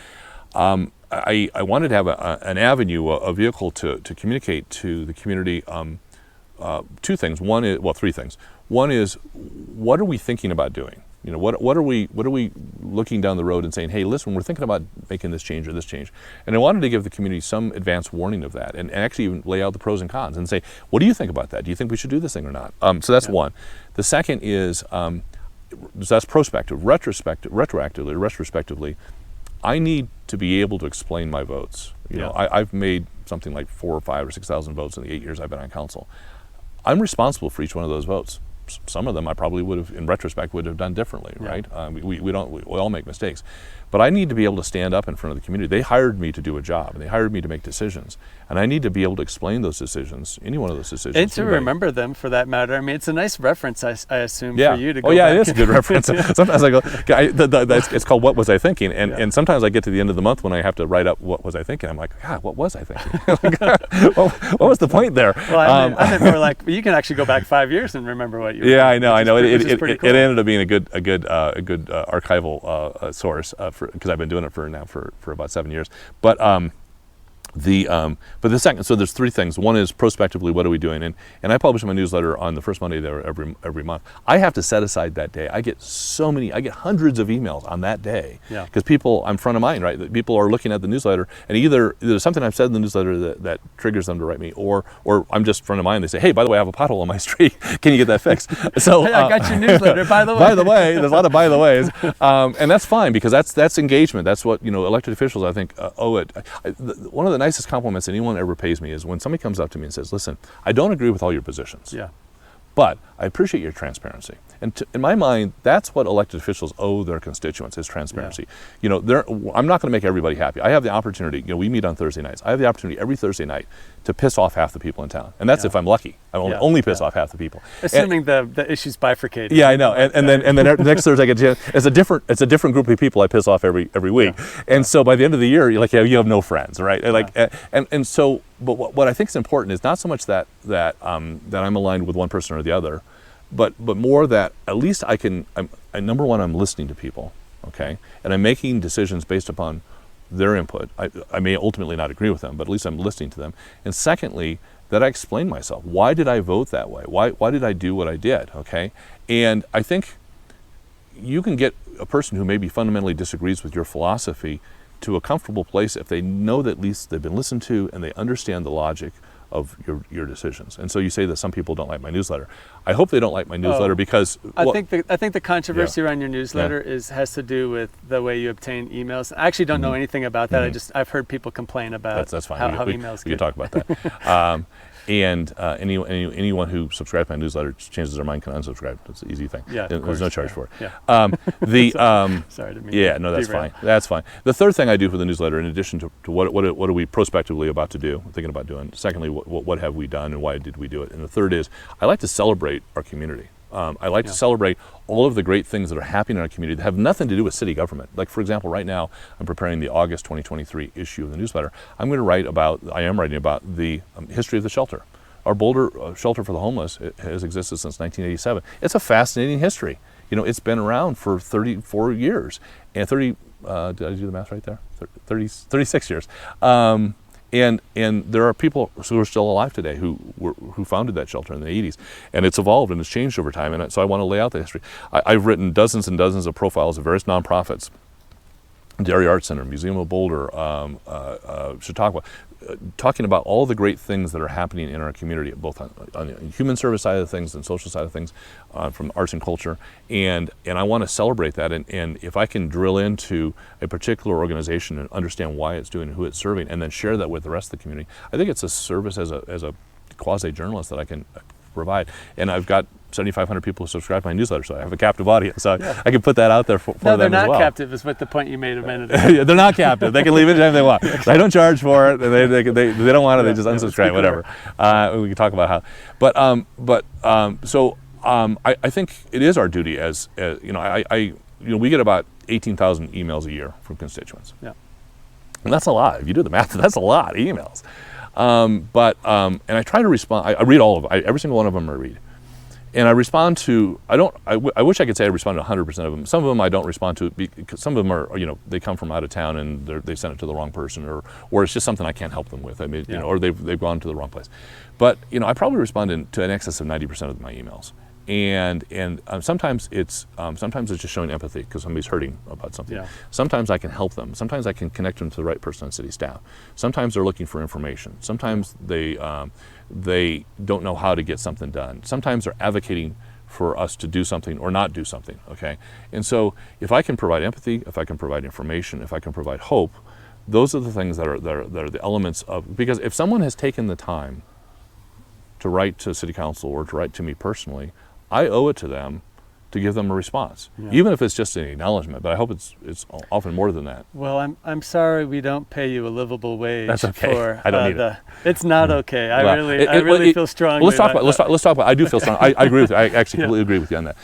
I wanted to have an avenue, a vehicle to communicate to the community. Three things. One is, what are we thinking about doing? What are we looking down the road and saying, hey, listen, we're thinking about making this change or this change. And I wanted to give the community some advance warning of that and actually even lay out the pros and cons and say, what do you think about that? Do you think we should do this thing or not? So that's one. The second is, so that's prospective. Retrospectively, I need to be able to explain my votes. You know, I've made something like 4,000 or 5,000 or 6,000 votes in the 8 years I've been on council. I'm responsible for each one of those votes. Some of them I probably would have, in retrospect, would have done differently, right? We all make mistakes. But I need to be able to stand up in front of the community. They hired me to do a job, and they hired me to make decisions. And I need to be able to explain those decisions, any one of those decisions. And to remember them, for that matter. I mean, it's a nice reference, I assume, yeah. for you to go Oh, yeah, back. it is a good reference. Sometimes I go, it's called What Was I Thinking? And sometimes I get to the end of the month when I have to write up what was I thinking. I'm like, God, what was I thinking? what was the point there? Well, I meant more like, you can actually go back 5 years and remember what you were Yeah, thinking, I know. which is It pretty cool. ended up being a good archival source because I've been doing it for about 7 years. But the second, so there's three things. One is prospectively, what are we doing? And I publish my newsletter on the first Monday there every month. I have to set aside that day. I get hundreds of emails on that day because I'm front of mind, right? People are looking at the newsletter, and either there's something I've said in the newsletter that triggers them to write me, or I'm just front of mind. They say, hey, by the way, I have a pothole on my street. Can you get that fixed? So Hey, I got your newsletter, by the way. By the way, there's a lot of by the ways, and that's fine because that's engagement. That's what elected officials I think owe it. One of the nicest compliments anyone ever pays me is when somebody comes up to me and says, "Listen, I don't agree with all your positions, but I appreciate your transparency." And in my mind, that's what elected officials owe their constituents is transparency. I'm not going to make everybody happy. I have the opportunity. We meet on Thursday nights. I have the opportunity every Thursday night to piss off half the people in town, and that's if I'm lucky. I only piss off half the people. Assuming the issue's bifurcated. Yeah, I know. And then next Thursday I get a chance. It's a different group of people I piss off every week. And so by the end of the year, you're like, you have no friends, right? And so, but what I think is important is not so much that I'm aligned with one person or the other, but more that at least number one, I'm listening to people, okay, and I'm making decisions based upon their input. I may ultimately not agree with them, but at least I'm listening to them. And secondly, that I explain myself. Why did I vote that way? Why did I do what I did? Okay, and I think you can get a person who maybe fundamentally disagrees with your philosophy to a comfortable place if they know that at least they've been listened to and they understand the logic of your decisions. And so you say that some people don't like my newsletter. I hope they don't like my newsletter because I think the controversy around your newsletter has to do with the way you obtain emails. I actually don't know anything about that. I've heard people complain about that's fine. how emails we can talk about that. And anyone who subscribes to my newsletter changes their mind can unsubscribe. It's an easy thing. Yeah, there's no charge for it. Yeah. Sorry to me. Yeah, no, that's fine. That's fine. The third thing I do for the newsletter, in addition to what are we prospectively about to do, thinking about doing. Secondly, what have we done and why did we do it? And the third is I like to celebrate our community. I like to celebrate all of the great things that are happening in our community that have nothing to do with city government. Like, for example, right now, I'm preparing the August 2023 issue of the newsletter. I am writing about the history of the shelter. Our Boulder Shelter for the Homeless has existed since 1987. It's a fascinating history. It's been around for 34 years. And did I do the math right there? 36 years. And there are people who are still alive today who founded that shelter in the 80s, and it's evolved and it's changed over time. And so I want to lay out the history. I've written dozens and dozens of profiles of various nonprofits, Dairy Arts Center, Museum of Boulder, Chautauqua, talking about all the great things that are happening in our community, both on the human service side of things and social side of things, from arts and culture, and I want to celebrate that. And if I can drill into a particular organization and understand why it's doing and who it's serving, and then share that with the rest of the community, I think it's a service as a quasi-journalist that I can provide. And I've got 7,500 people who subscribe to my newsletter, so I have a captive audience. So I can put that out there for them as well. No, they're not captive, is what the point you made a minute ago. Yeah, they're not captive. They can leave anytime they want. I don't charge for it. And they don't want it. They just unsubscribe, whatever. We can talk about how. I think it is our duty as we get about 18,000 emails a year from constituents. Yeah. And that's a lot. If you do the math, that's a lot of emails. And I try to respond. I read all of them. Every single one of them I read. And I respond to, I wish I could say I respond to 100% of them. Some of them I don't respond to because some of them are, they come from out of town and they sent it to the wrong person, or it's just something I can't help them with. I mean, or they've gone to the wrong place. But, I probably respond to an excess of 90% of my emails. And sometimes it's just showing empathy because somebody's hurting about something. Yeah. Sometimes I can help them. Sometimes I can connect them to the right person on city staff. Sometimes they're looking for information. Sometimes they don't know how to get something done. Sometimes they're advocating for us to do something or not do something, okay? And so if I can provide empathy, if I can provide information, if I can provide hope, those are the things that are the elements of, because if someone has taken the time to write to City Council or to write to me personally, I owe it to them to give them a response, even if it's just an acknowledgement. But I hope it's often more than that. Well, I'm sorry we don't pay you a livable wage. That's okay. For, I don't need it. It's not okay. I really feel strongly. Well, let's talk about. I do feel strong. I agree with you. I actually completely agree with you on that.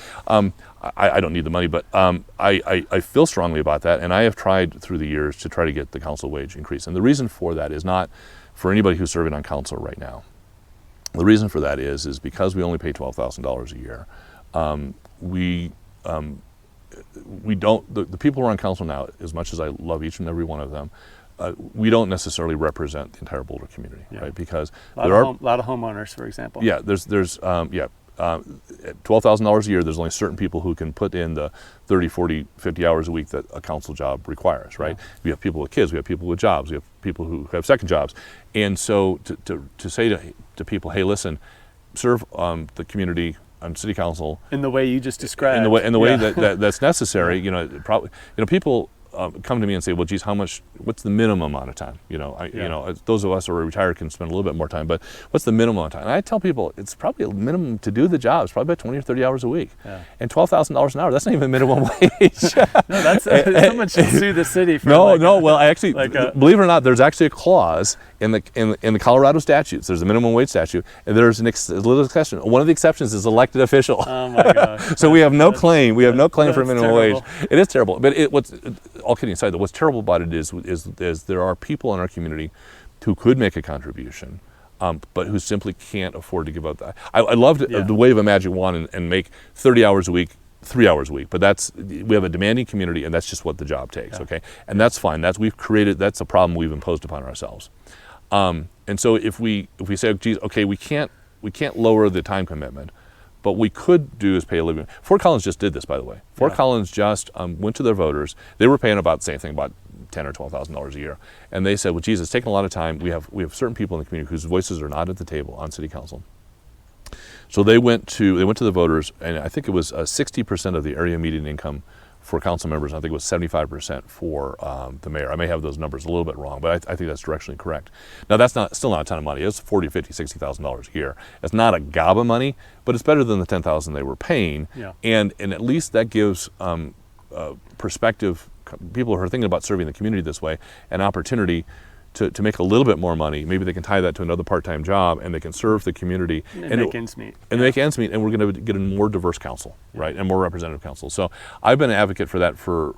I don't need the money, but I feel strongly about that, and I have tried through the years to try to get the council wage increase. And the reason for that is not for anybody who's serving on council right now. The reason for that is because we only pay $12,000 a year. We don't, the people who are on council now, as much as I love each and every one of them, we don't necessarily represent the entire Boulder community, right? Because there are a lot of homeowners, for example. Yeah, there's $12,000 a year, there's only certain people who can put in the 30, 40, 50 hours a week that a council job requires, right? Yeah. We have people with kids, we have people with jobs, we have people who have second jobs. And so to say to people, hey, listen, serve the community on City Council in the way you just described, in the way that's necessary. People come to me and say, well, geez, what's the minimum amount of time? Those of us who are retired can spend a little bit more time, but what's the minimum amount of time? And I tell people it's probably a minimum to do the job. It's probably about 20 or 30 hours a week. Yeah. And $12,000 an hour, that's not even minimum wage. No, that's someone should sue the city for well, actually, believe it or not, there's actually a clause in the Colorado statutes. There's a minimum wage statute, and there's a little exception. One of the exceptions is elected official. Oh my gosh. So we have no claim. We have no claim for minimum terrible. wage. It is terrible. But all kidding aside, though, what's terrible about it is there are people in our community who could make a contribution, but who simply can't afford to give up that. I love to wave a magic wand and make 30 hours a week, 3 hours a week, but we have a demanding community, and that's just what the job takes, okay? And that's fine. That's a problem we've imposed upon ourselves. And so if we say, geez, okay, we can't lower the time commitment, but we could do is pay a living. Fort Collins just did this, by the way. Fort Collins just went to their voters. They were paying about the same thing, about $10,000 or $12,000 a year, and they said, well, geez, it's taken a lot of time. We have certain people in the community whose voices are not at the table on City Council. So they went to the voters, and I think it was 60% of the area median income for council members. I think it was 75% for the mayor. I may have those numbers a little bit wrong, but I think that's directionally correct. Now, that's still not a ton of money. It's $40,000, $50,000, $60,000 a year. It's not a gob of money, but it's better than the $10,000 they were paying. Yeah. And at least that gives perspective, people who are thinking about serving the community this way, an opportunity to make a little bit more money. Maybe they can tie that to another part-time job, and they can serve the community and make ends meet. And make ends meet, and we're going to get a more diverse council, right, and more representative council. So I've been an advocate for that for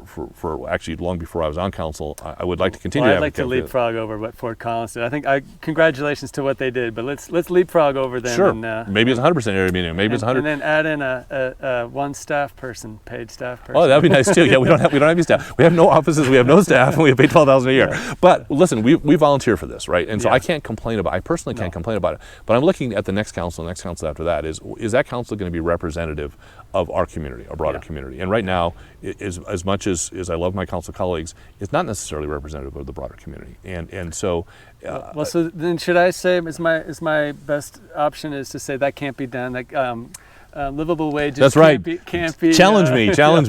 actually long before I was on council. I would like to continue. I'd like to leapfrog over what Fort Collins did. I think congratulations to what they did, but let's leapfrog over them. Sure. And, maybe it's 100% area median. Maybe it's 100. And then add in a one paid staff person. Oh, that'd be nice too. Yeah, we don't have any staff. We have no offices. We have no staff, and we pay $12,000 a year. Yeah. But listen, we volunteer for this, right? And so I can't complain about it. I personally can't complain about it. But I'm looking at the next council after that. Is that council going to be representative of our community, our broader community? And right now, as much as I love my council colleagues, it's not necessarily representative of the broader community. And so well, so then should I say is my best option is to say that can't be done, like livable wages. That's right. Can't be. Challenge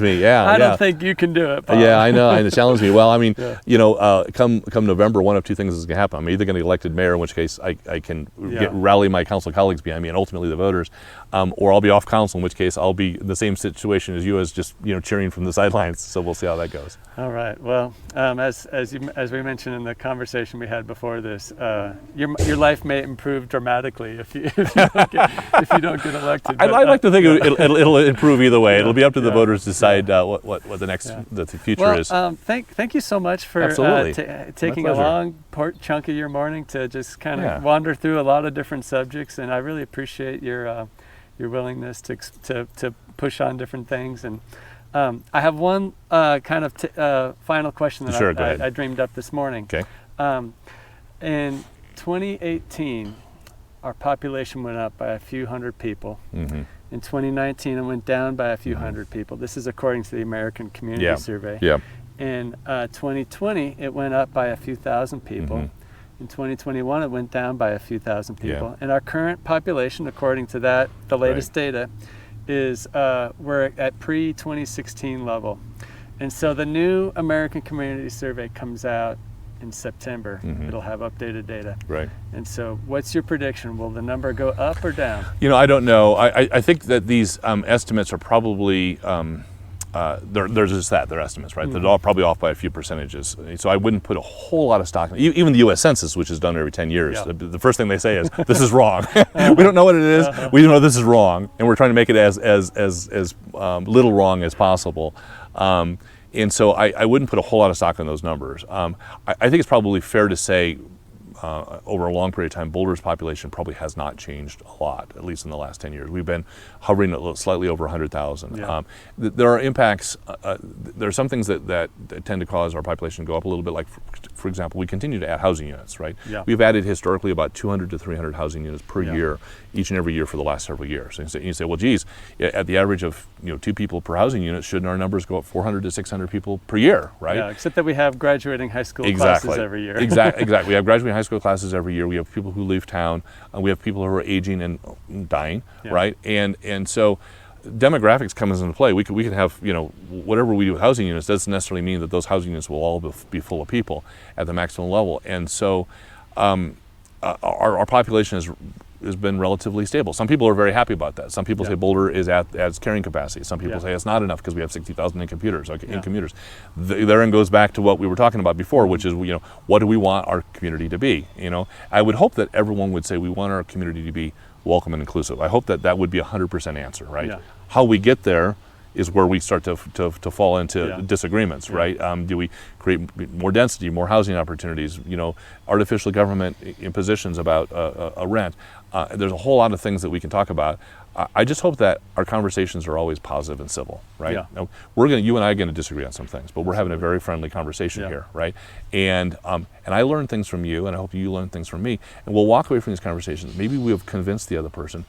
me. Yeah. I don't think you can do it, Bob. Yeah, I know. Challenge me. Well, I mean, come November, one of two things is going to happen. I'm either going to get elected mayor, in which case I can rally my council colleagues behind me, and ultimately the voters, or I'll be off council, in which case I'll be in the same situation as you, as just cheering from the sidelines. So we'll see how that goes. All right. Well, as we mentioned in the conversation we had before this, your life may improve dramatically if you don't get elected. I'd like to think it'll improve either way. It'll be up to the voters to decide what the future is. Thank you so much for taking a long chunk of your morning to just kind of wander through a lot of different subjects, and I really appreciate your willingness to push on different things. And I have one kind of final question that I dreamed up this morning. Okay. In 2018, our population went up by a few hundred people. Mm-hmm. In 2019, it went down by a few hundred people. This is according to the American Community Survey. Yeah. In 2020, it went up by a few thousand people. Mm-hmm. In 2021, it went down by a few thousand people. And our current population, according to the latest data, is we're at pre-2016 level. And so the new American Community Survey comes out in September. It'll have updated data. Right. And so what's your prediction? Will the number go up or down? I don't know. I think that these estimates are probably, they're just that, they're estimates, right? They're all probably off by a few percentages. So I wouldn't put a whole lot of stock in it. Even the U.S. Census, which is done every 10 years, the first thing they say is, this is wrong. We don't know what it is. We know this is wrong. And we're trying to make it as little wrong as possible. And so I wouldn't put a whole lot of stock in those numbers. I think it's probably fair to say over a long period of time, Boulder's population probably has not changed a lot, at least in the last 10 years. We've been hovering at slightly over 100,000. Yeah. There are impacts, there are some things that tend to cause our population to go up a little bit, like, for example, we continue to add housing units, right? Yeah. We've added historically about 200 to 300 housing units per year, each and every year for the last several years. And you say, well, geez, at the average of 2 people per housing unit, shouldn't our numbers go up 400 to 600 people per year, right? Yeah, except that we have graduating high school classes every year. Exactly. We have graduating high school classes every year. We have people who leave town. We have people who are aging and dying, right? And so demographics come into play. We could have, whatever we do with housing units doesn't necessarily mean that those housing units will all be full of people at the maximum level. And so our population has been relatively stable. Some people are very happy about that. Some people say Boulder is at its carrying capacity. Some people say it's not enough because we have 60,000 in commuters. Therein goes back to what we were talking about before, which is, what do we want our community to be? I would hope that everyone would say we want our community to be welcome and inclusive. I hope that would be 100% answer, right? Yeah. How we get there is where we start to fall into disagreements, right? Do we create more density, more housing opportunities, artificial government impositions about a rent? There's a whole lot of things that we can talk about. I just hope that our conversations are always positive and civil, right? Yeah. Now, you and I are going to disagree on some things, but we're having a very friendly conversation here, right? And I learn things from you, and I hope you learn things from me, and we'll walk away from these conversations. Maybe we have convinced the other person.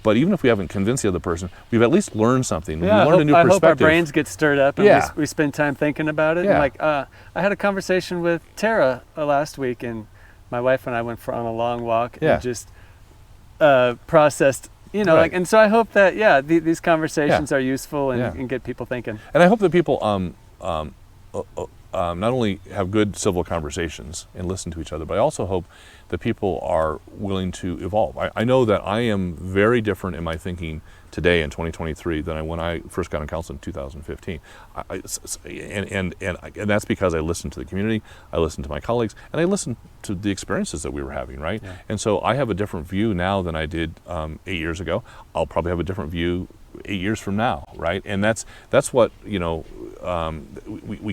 But even if we haven't convinced the other person, we've at least learned something. Yeah, we learned a new perspective. I hope our brains get stirred up and we spend time thinking about it. Yeah. And I had a conversation with Tara last week, and my wife and I went on a long walk and just processed, and so I hope that, these conversations are useful and get people thinking. And I hope that people not only have good civil conversations and listen to each other, but I also hope that people are willing to evolve. I know that I am very different in my thinking today in 2023 than when I first got on council in 2015. And that's because I listened to the community, I listened to my colleagues, and I listened to the experiences that we were having, right? Yeah. And so I have a different view now than I did 8 years ago. I'll probably have a different view 8 years from now, right? And that's what we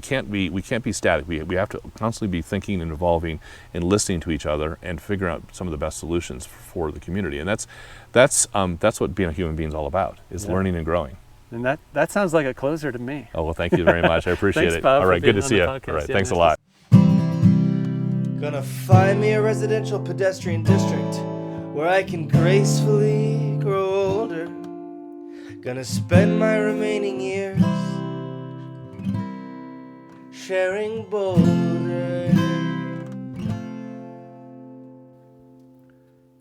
can't be static. We have to constantly be thinking and evolving and listening to each other and figuring out some of the best solutions for the community. And that's what being a human being is all about, is learning and growing. And that sounds like a closer to me. Oh, well, thank you very much. I appreciate Thanks, it. Bob, all right, good to see you. Podcast. All right, thanks a lot. Gonna find me a residential pedestrian district where I can gracefully grow older. Gonna spend my remaining years sharing Boulder.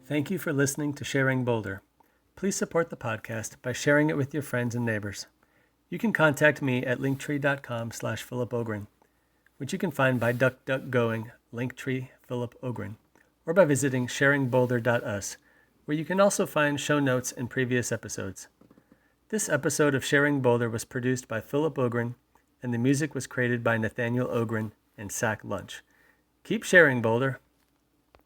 Thank you for listening to Sharing Boulder. Please support the podcast by sharing it with your friends and neighbors. You can contact me at linktree.com/PhilipOgren, which you can find by DuckDuckGoing Linktree Philip Ogren, or by visiting sharingboulder.us, where you can also find show notes and previous episodes. This episode of Sharing Boulder was produced by Philip Ogren, and the music was created by Nathaniel Ogren and Sack Lunch. Keep sharing, Boulder.